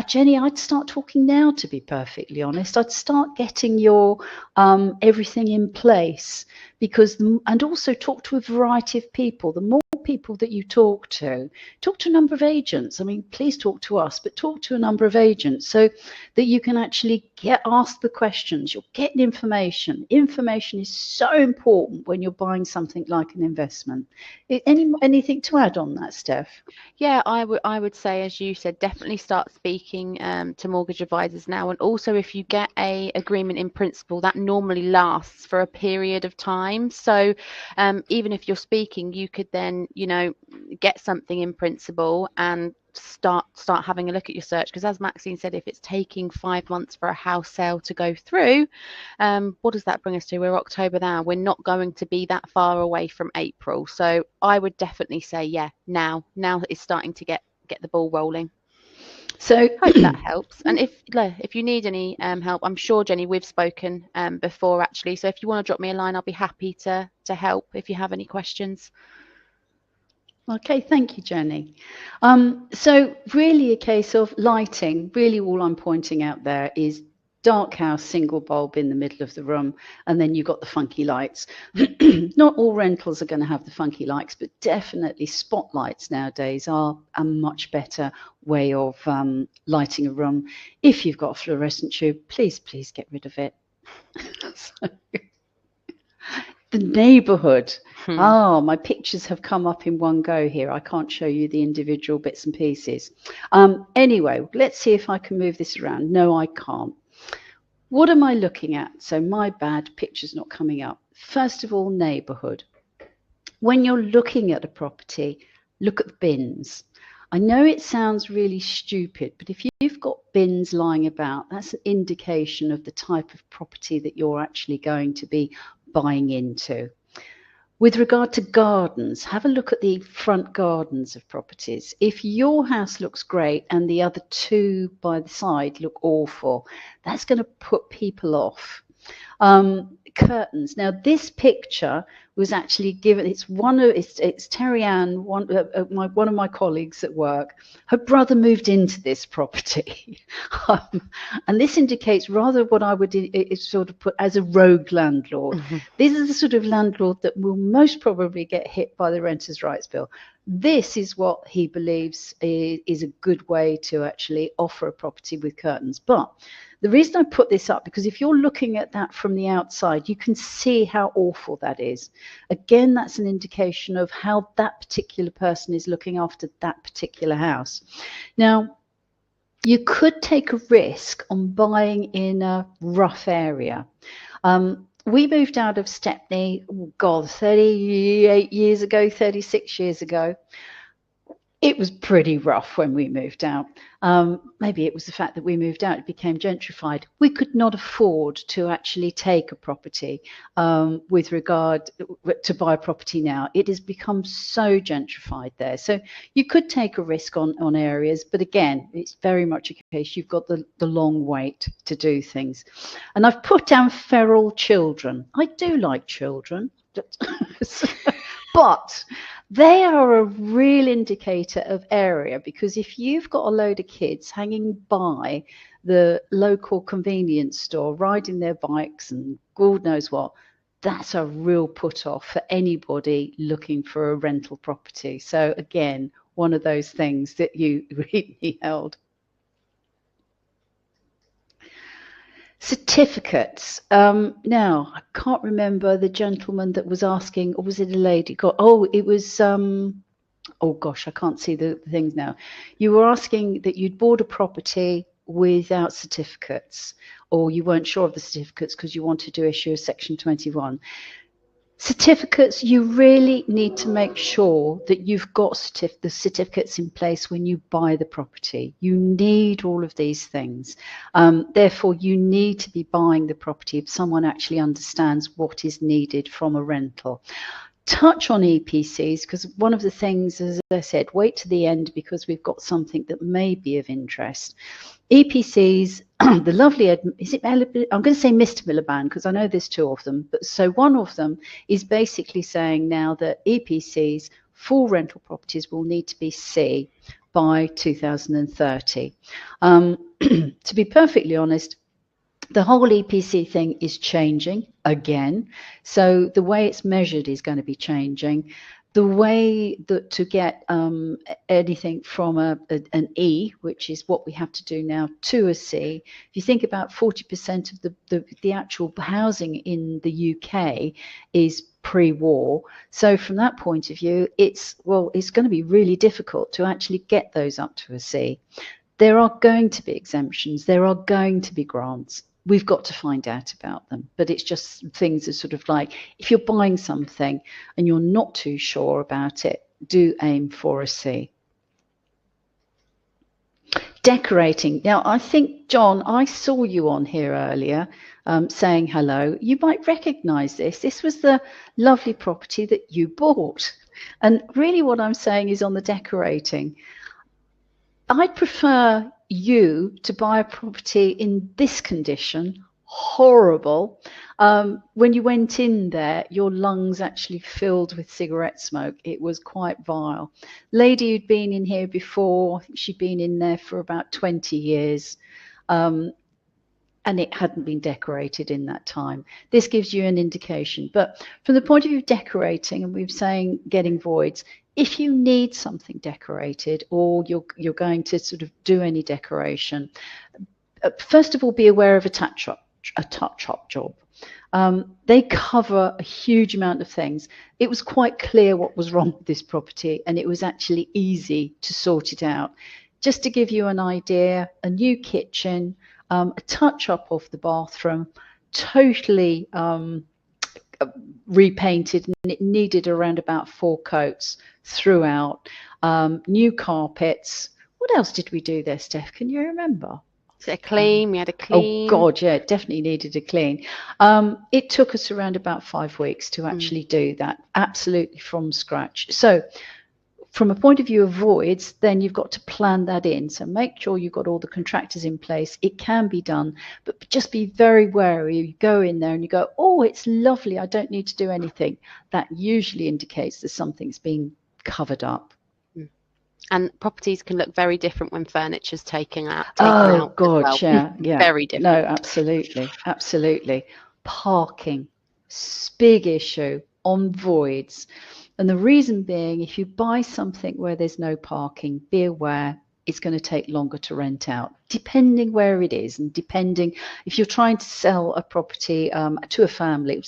Jenny, I'd start talking now, to be perfectly honest. I'd start getting your everything in place, because, and also talk to a variety of people. The more people that you talk to a number of agents. I mean, please talk to us, but talk to a number of agents so that you can actually ask the questions. You're getting information. Information is so important when you're buying something like an investment. Anything to add on that, Steph? Yeah, I would say, as you said, definitely start speaking to mortgage advisors now. And also, if you get a agreement in principle, that normally lasts for a period of time. So even if you're speaking, you could then, get something in principle and start having a look at your search. Because as Maxine said, if it's taking 5 months for a house sale to go through, what does that bring us to? We're October now. We're not going to be that far away from April. So I would definitely say, yeah, now it's starting to get the ball rolling. So hope that helps. And if you need any help, I'm sure, Jenny, we've spoken before actually. So if you want to drop me a line, I'll be happy to help if you have any questions. Okay, thank you, Jenny. So really a case of lighting. Really all I'm pointing out there is dark house, single bulb in the middle of the room, and then you've got the funky lights. Not all rentals are going to have the funky lights, but definitely spotlights nowadays are a much better way of lighting a room. If you've got a fluorescent tube, please get rid of it. So, the neighbourhood. Oh, my pictures have come up in one go here. I can't show you the individual bits and pieces. Anyway, let's see if I can move this around. No, I can't. What am I looking at? So my bad, picture's not coming up. First of all, neighbourhood. When you're looking at a property, look at the bins. I know it sounds really stupid, but if you've got bins lying about, that's an indication of the type of property that you're actually going to be buying into. With regard to gardens, have a look at the front gardens of properties. If your house looks great and the other two by the side look awful, that's going to put people off. Curtains. Now, this picture was actually given. It's Terry Ann, one of my colleagues at work. Her brother moved into this property, and this indicates rather what I would sort of put as a rogue landlord. This is the sort of landlord that will most probably get hit by the Renters' Rights Bill. This is what he believes is a good way to actually offer a property with curtains. But the reason I put this up, because if you're looking at that from the outside, you can see how awful that is. Again, that's an indication of how that particular person is looking after that particular house. Now, you could take a risk on buying in a rough area. We moved out of Stepney, 38 years ago, 36 years ago. It was pretty rough when we moved out. Maybe it was the fact that we moved out, it became gentrified. We could not afford to actually take a property with regard to buy a property now. It has become so gentrified there. So you could take a risk on areas, but again, it's very much a case you've got the long wait to do things. And I've put down feral children. I do like children, but they are a real indicator of area, because if you've got a load of kids hanging by the local convenience store, riding their bikes and God knows what, that's a real put off for anybody looking for a rental property. So again, one of those things that you really held. Certificates. Now, I can't remember the gentleman that was asking, or was it a lady? It was, oh gosh, I can't see the things now. You were asking that you'd bought a property without certificates, or you weren't sure of the certificates because you wanted to issue a Section 21. Certificates, you really need to make sure that you've got the certificates in place when you buy the property. You need all of these things. Therefore, you need to be buying the property if someone actually understands what is needed from a rental. Touch on EPCs, because one of the things, as I said, wait to the end because we've got something that may be of interest. EPCs, the lovely, I'm going to say Mr. Miliband because I know there's two of them, but so one of them is basically saying now that EPCs for rental properties will need to be C by 2030. To be perfectly honest, the whole EPC thing is changing again. So the way it's measured is going to be changing. The way that to get anything from an E, which is what we have to do now, to a C, if you think about 40% of the actual housing in the UK is pre-war. So from that point of view, it's going to be really difficult to actually get those up to a C. There are going to be exemptions. There are going to be grants. We've got to find out about them. But it's just things that sort of like, if you're buying something and you're not too sure about it, do aim for a C. Decorating. Now, I think, John, I saw you on here earlier saying hello. You might recognise this. This was the lovely property that you bought. And really what I'm saying is on the decorating, I'd prefer you to buy a property in this condition, horrible. When you went in there, your lungs actually filled with cigarette smoke. It was quite vile. Lady who'd been in here before, I think she'd been in there for about 20 years. and it hadn't been decorated in that time. This gives you an indication. But from the point of view of decorating, and we've saying getting voids, if you need something decorated or you're going to sort of do any decoration, first of all, be aware of a touch-up job. They cover a huge amount of things. It was quite clear what was wrong with this property, and it was actually easy to sort it out. Just to give you an idea, a new kitchen, a touch-up of the bathroom, totally repainted, and it needed around about 4 coats throughout. New carpets. What else did we do there, Steph? Can you remember? So a clean, we had a clean. Oh God, yeah, it definitely needed a clean. It took us around about 5 weeks to actually do that, absolutely from scratch. So from a point of view of voids, then you've got to plan that in. So make sure you've got all the contractors in place. It can be done, but just be very wary. You go in there and you go, oh, it's lovely, I don't need to do anything. That usually indicates that something's been covered up. And properties can look very different when furniture's taken out. Oh God, yeah. Very different. No, absolutely. Parking, big issue on voids. And the reason being, if you buy something where there's no parking, be aware it's going to take longer to rent out, depending where it is, and depending if you're trying to sell a property to a family,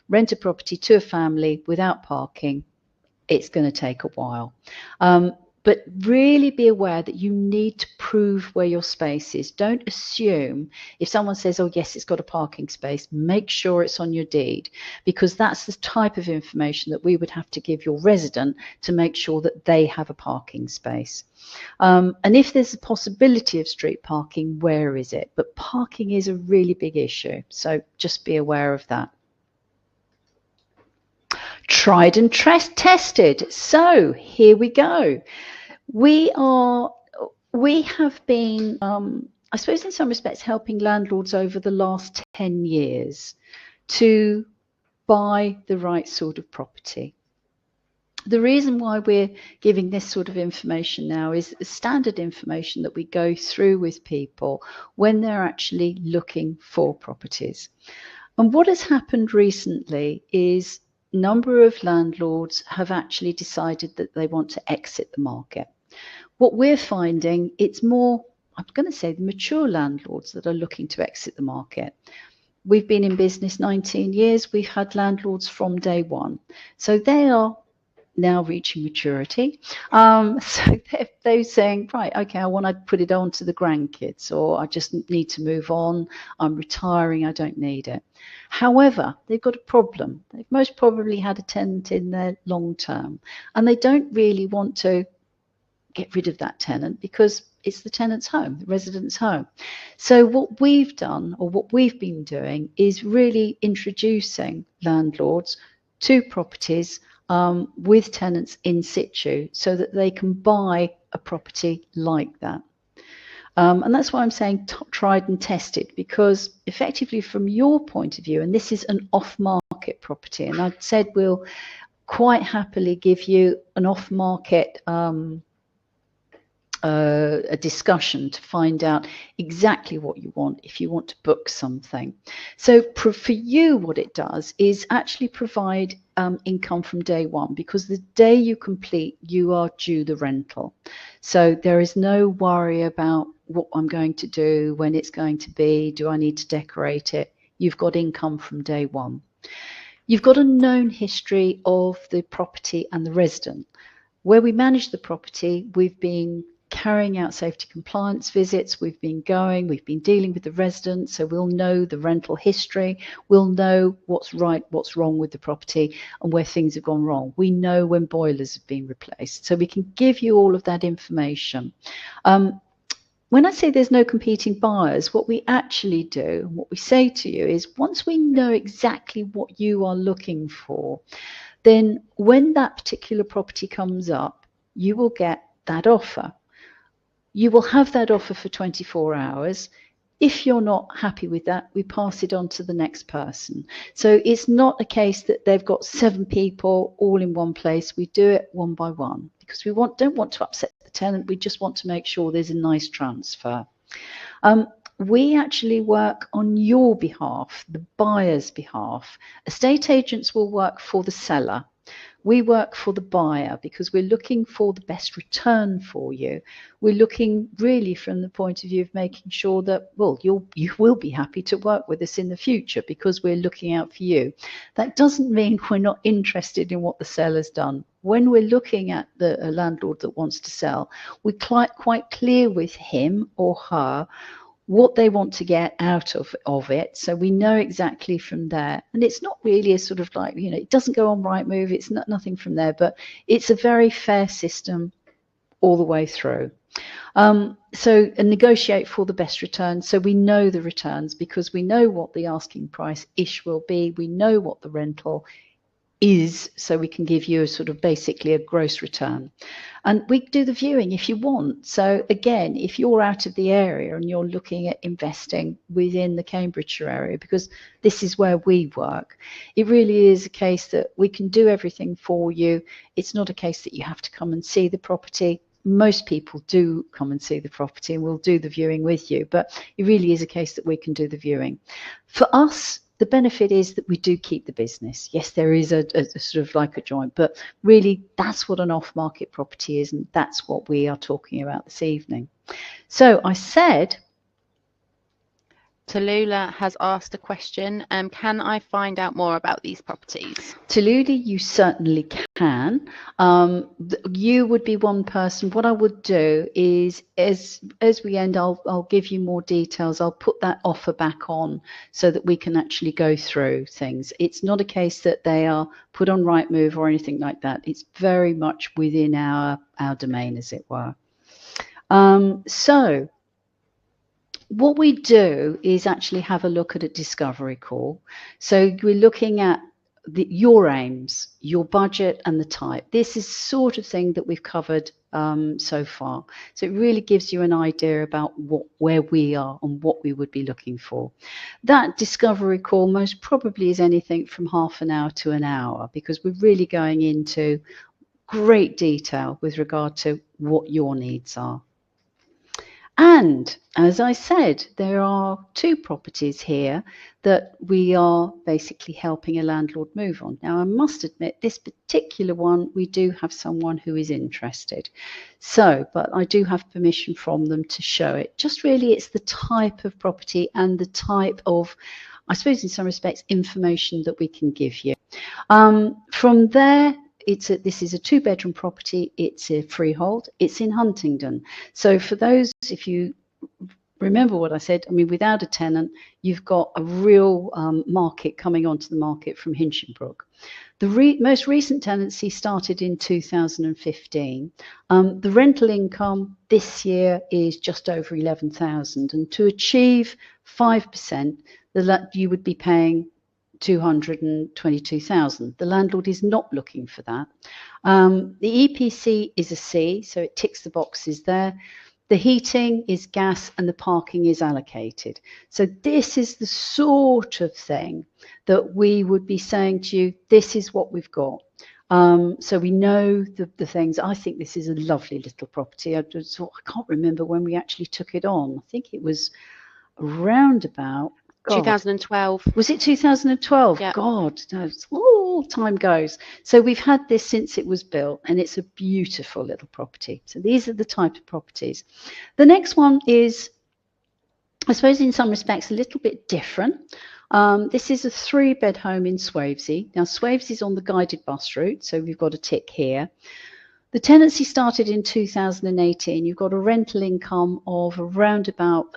rent a property to a family without parking, it's going to take a while. But really be aware that you need to prove where your space is. Don't assume if someone says, oh, yes, it's got a parking space, make sure it's on your deed, because that's the type of information that we would have to give your resident to make sure that they have a parking space. And if there's a possibility of street parking, where is it? But parking is a really big issue, so just be aware of that. Tried and tested. So here we go. We have been, I suppose in some respects, helping landlords over the last 10 years to buy the right sort of property. The reason why we're giving this sort of information now is standard information that we go through with people when they're actually looking for properties. And what has happened recently is a number of landlords have actually decided that they want to exit the market. What we're finding, it's more, I'm going to say, the mature landlords that are looking to exit the market. We've been in business 19 years. We've had landlords from day one. So they are now reaching maturity. So they're saying, right, okay, I want to put it on to the grandkids, or I just need to move on. I'm retiring. I don't need it. However, they've got a problem. They've most probably had a tenant in there long term, and they don't really want to get rid of that tenant because it's the tenant's home, the resident's home. So what we've done, or what we've been doing, is really introducing landlords to properties with tenants in situ so that they can buy a property like that. And that's why I'm saying tried and tested, because effectively from your point of view, and this is an off-market property, and I've said we'll quite happily give you an off-market a discussion to find out exactly what you want if you want to book something. So for you, what it does is actually provide income from day one, because the day you complete, you are due the rental. So there is no worry about what I'm going to do, when it's going to be, do I need to decorate it? You've got income from day one. You've got a known history of the property and the resident. Where we manage the property, we've been carrying out safety compliance visits, we've been dealing with the residents, so we'll know the rental history, we'll know what's right, what's wrong with the property, and where things have gone wrong. We know when boilers have been replaced, so we can give you all of that information. When I say there's no competing buyers, what we actually do, what we say to you is, once we know exactly what you are looking for, then when that particular property comes up, you will get that offer. You will have that offer for 24 hours. If you're not happy with that, we pass it on to the next person. So it's not a case that they've got 7 people all in one place. We do it one by one, because don't want to upset the tenant. We just want to make sure there's a nice transfer. We actually work on your behalf, the buyer's behalf. Estate agents will work for the seller. We work for the buyer because we're looking for the best return for you. We're looking really from the point of view of making sure that, well, you will be happy to work with us in the future because we're looking out for you. That doesn't mean we're not interested in what the seller's done. When we're looking at a landlord that wants to sell, we're quite clear with him or her what they want to get out of it. So we know exactly from there. And it's not really a sort of like, it doesn't go on Rightmove. It's nothing from there, but it's a very fair system all the way through. So and negotiate for the best return. So we know the returns because we know what the asking price ish will be. We know what the rental is, so we can give you a sort of basically a gross return. And we do the viewing if you want. So again, if you're out of the area and you're looking at investing within the Cambridgeshire area, because this is where we work, it really is a case that we can do everything for you. It's not a case that you have to come and see the property. Most people do come and see the property and we'll do the viewing with you, but it really is a case that we can do the viewing. For us, the benefit is that we do keep the business. Yes, there is a sort of like a joint, but really that's what an off-market property is, and that's what we are talking about this evening. So I said, Tallulah has asked a question. Can I find out more about these properties? Tallulah, you certainly can. You would be one person. What I would do is, as we end, I'll give you more details. I'll put that offer back on so that we can actually go through things. It's not a case that they are put on Rightmove or anything like that. It's very much within our domain, as it were. So what we do is actually have a look at a discovery call. So we're looking at your aims, your budget, and the type. This is sort of thing that we've covered so far. So it really gives you an idea about where we are and what we would be looking for. That discovery call most probably is anything from half an hour to an hour, because we're really going into great detail with regard to what your needs are. And as I said, there are two properties here that we are basically helping a landlord move on. Now, I must admit, this particular one, we do have someone who is interested. So, but I do have permission from them to show it. Just really, it's the type of property and the type of, I suppose in some respects, information that we can give you. From there, this is a 2-bedroom property. It's a freehold. It's in Huntingdon. So for those, if you remember what I said, I mean, without a tenant, you've got a real market coming onto the market from Hinchinbrook. The most recent tenancy started in 2015. The rental income this year is just over 11,000, and to achieve 5%, you would be paying 222,000. The landlord is not looking for that. The EPC is a C, so it ticks the boxes there. The heating is gas and the parking is allocated. So this is the sort of thing that we would be saying to you, this is what we've got. So we know the things. I think this is a lovely little property. I can't remember when we actually took it on. I think it was around about 2012. Was it 2012? Yeah. God, time goes. So we've had this since it was built, and it's a beautiful little property. So these are the type of properties. The next one is, I suppose in some respects, a little bit different. This is a 3-bed home in Swavesey. Now, Swavesey is on the guided bus route, so we've got a tick here. The tenancy started in 2018. You've got a rental income of around about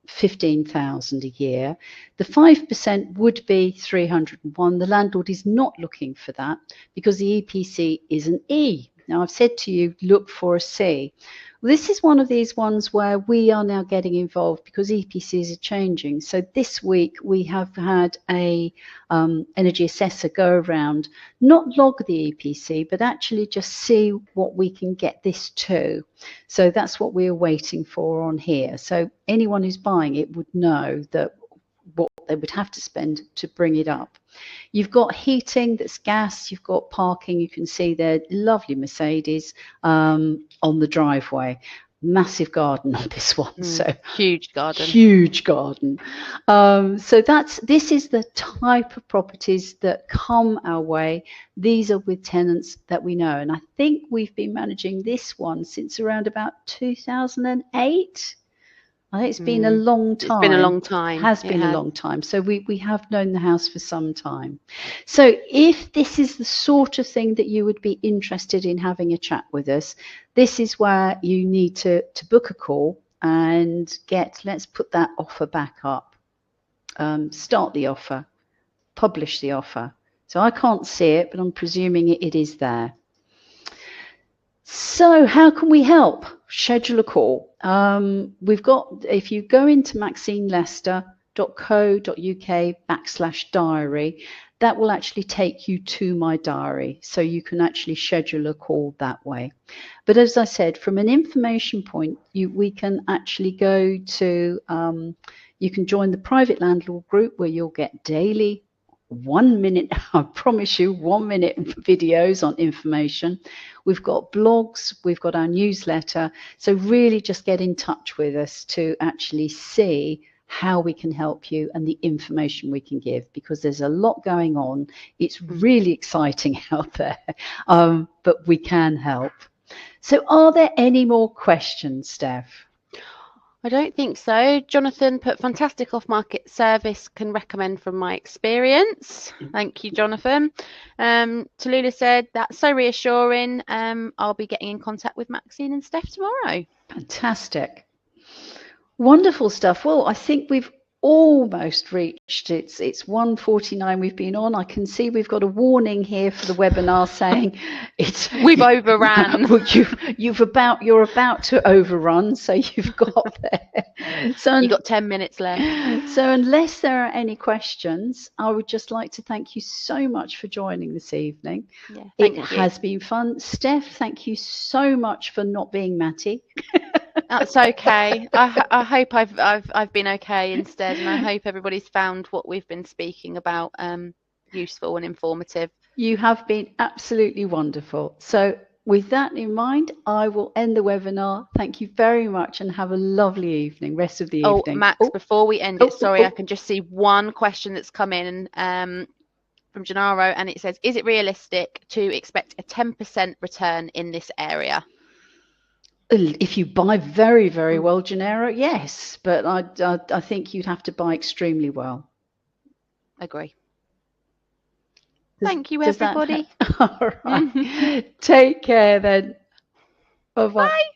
15,000 a year. The 5% would be 301. The landlord is not looking for that because the EPC is an E. Now, I've said to you, look for a C. Well, this is one of these ones where we are now getting involved because EPCs are changing. So this week we have had a energy assessor go around, not log the EPC, but actually just see what we can get this to. So that's what we're waiting for on here. So anyone who's buying it would know that what they would have to spend to bring it up. You've got heating, that's gas. You've got parking. You can see there, lovely Mercedes on the driveway. massive garden on this one, so huge garden. Huge garden. So this is the type of properties that come our way. These are with tenants that we know, and I think we've been managing this one since around about 2008. I think it's been a long time. It's been a long time. Has been a long time. So we have known the house for some time. So if this is the sort of thing that you would be interested in having a chat with us, this is where you need to book a call and let's put that offer back up. Start the offer, publish the offer. So I can't see it, but I'm presuming it is there. So how can we help? Schedule a call. We've got, if you go into maxineLester.co.uk/diary, that will actually take you to my diary. So you can actually schedule a call that way. But as I said, from an information point, we can actually go to, you can join the private landlord group where you'll get daily 1 minute, I promise you, 1 minute videos on information. We've got blogs, we've got our newsletter. So really just get in touch with us to actually see how we can help you and the information we can give, because there's a lot going on. It's really exciting out there, but we can help. So are there any more questions, Steph? I don't think so. Jonathan put fantastic off-market service, can recommend from my experience. Thank you, Jonathan. Tallulah said, that's so reassuring. I'll be getting in contact with Maxine and Steph tomorrow. Fantastic. Wonderful stuff. Well, I think we've almost reached it's 1:49 we've been on. I can see we've got a warning here for the webinar saying we've overran. You're about to overrun, so you've got there. So you've got 10 minutes left. So unless there are any questions, I would just like to thank you so much for joining this evening. Yeah, it has been fun. Steph, thank you so much for not being Matty. That's okay. I hope I've been okay instead, and I hope everybody's found what we've been speaking about useful and informative. You have been absolutely wonderful. So with that in mind, I will end the webinar. Thank you very much and have a lovely evening, rest of the evening. Oh, Max, before we end it, sorry, I can just see one question that's come in from Gennaro, and it says, is it realistic to expect a 10% return in this area? If you buy very, very well, Gennaro, yes. But I think you'd have to buy extremely well. Agree. Thank you, everybody. All right. Take care then. Bye-bye. Bye.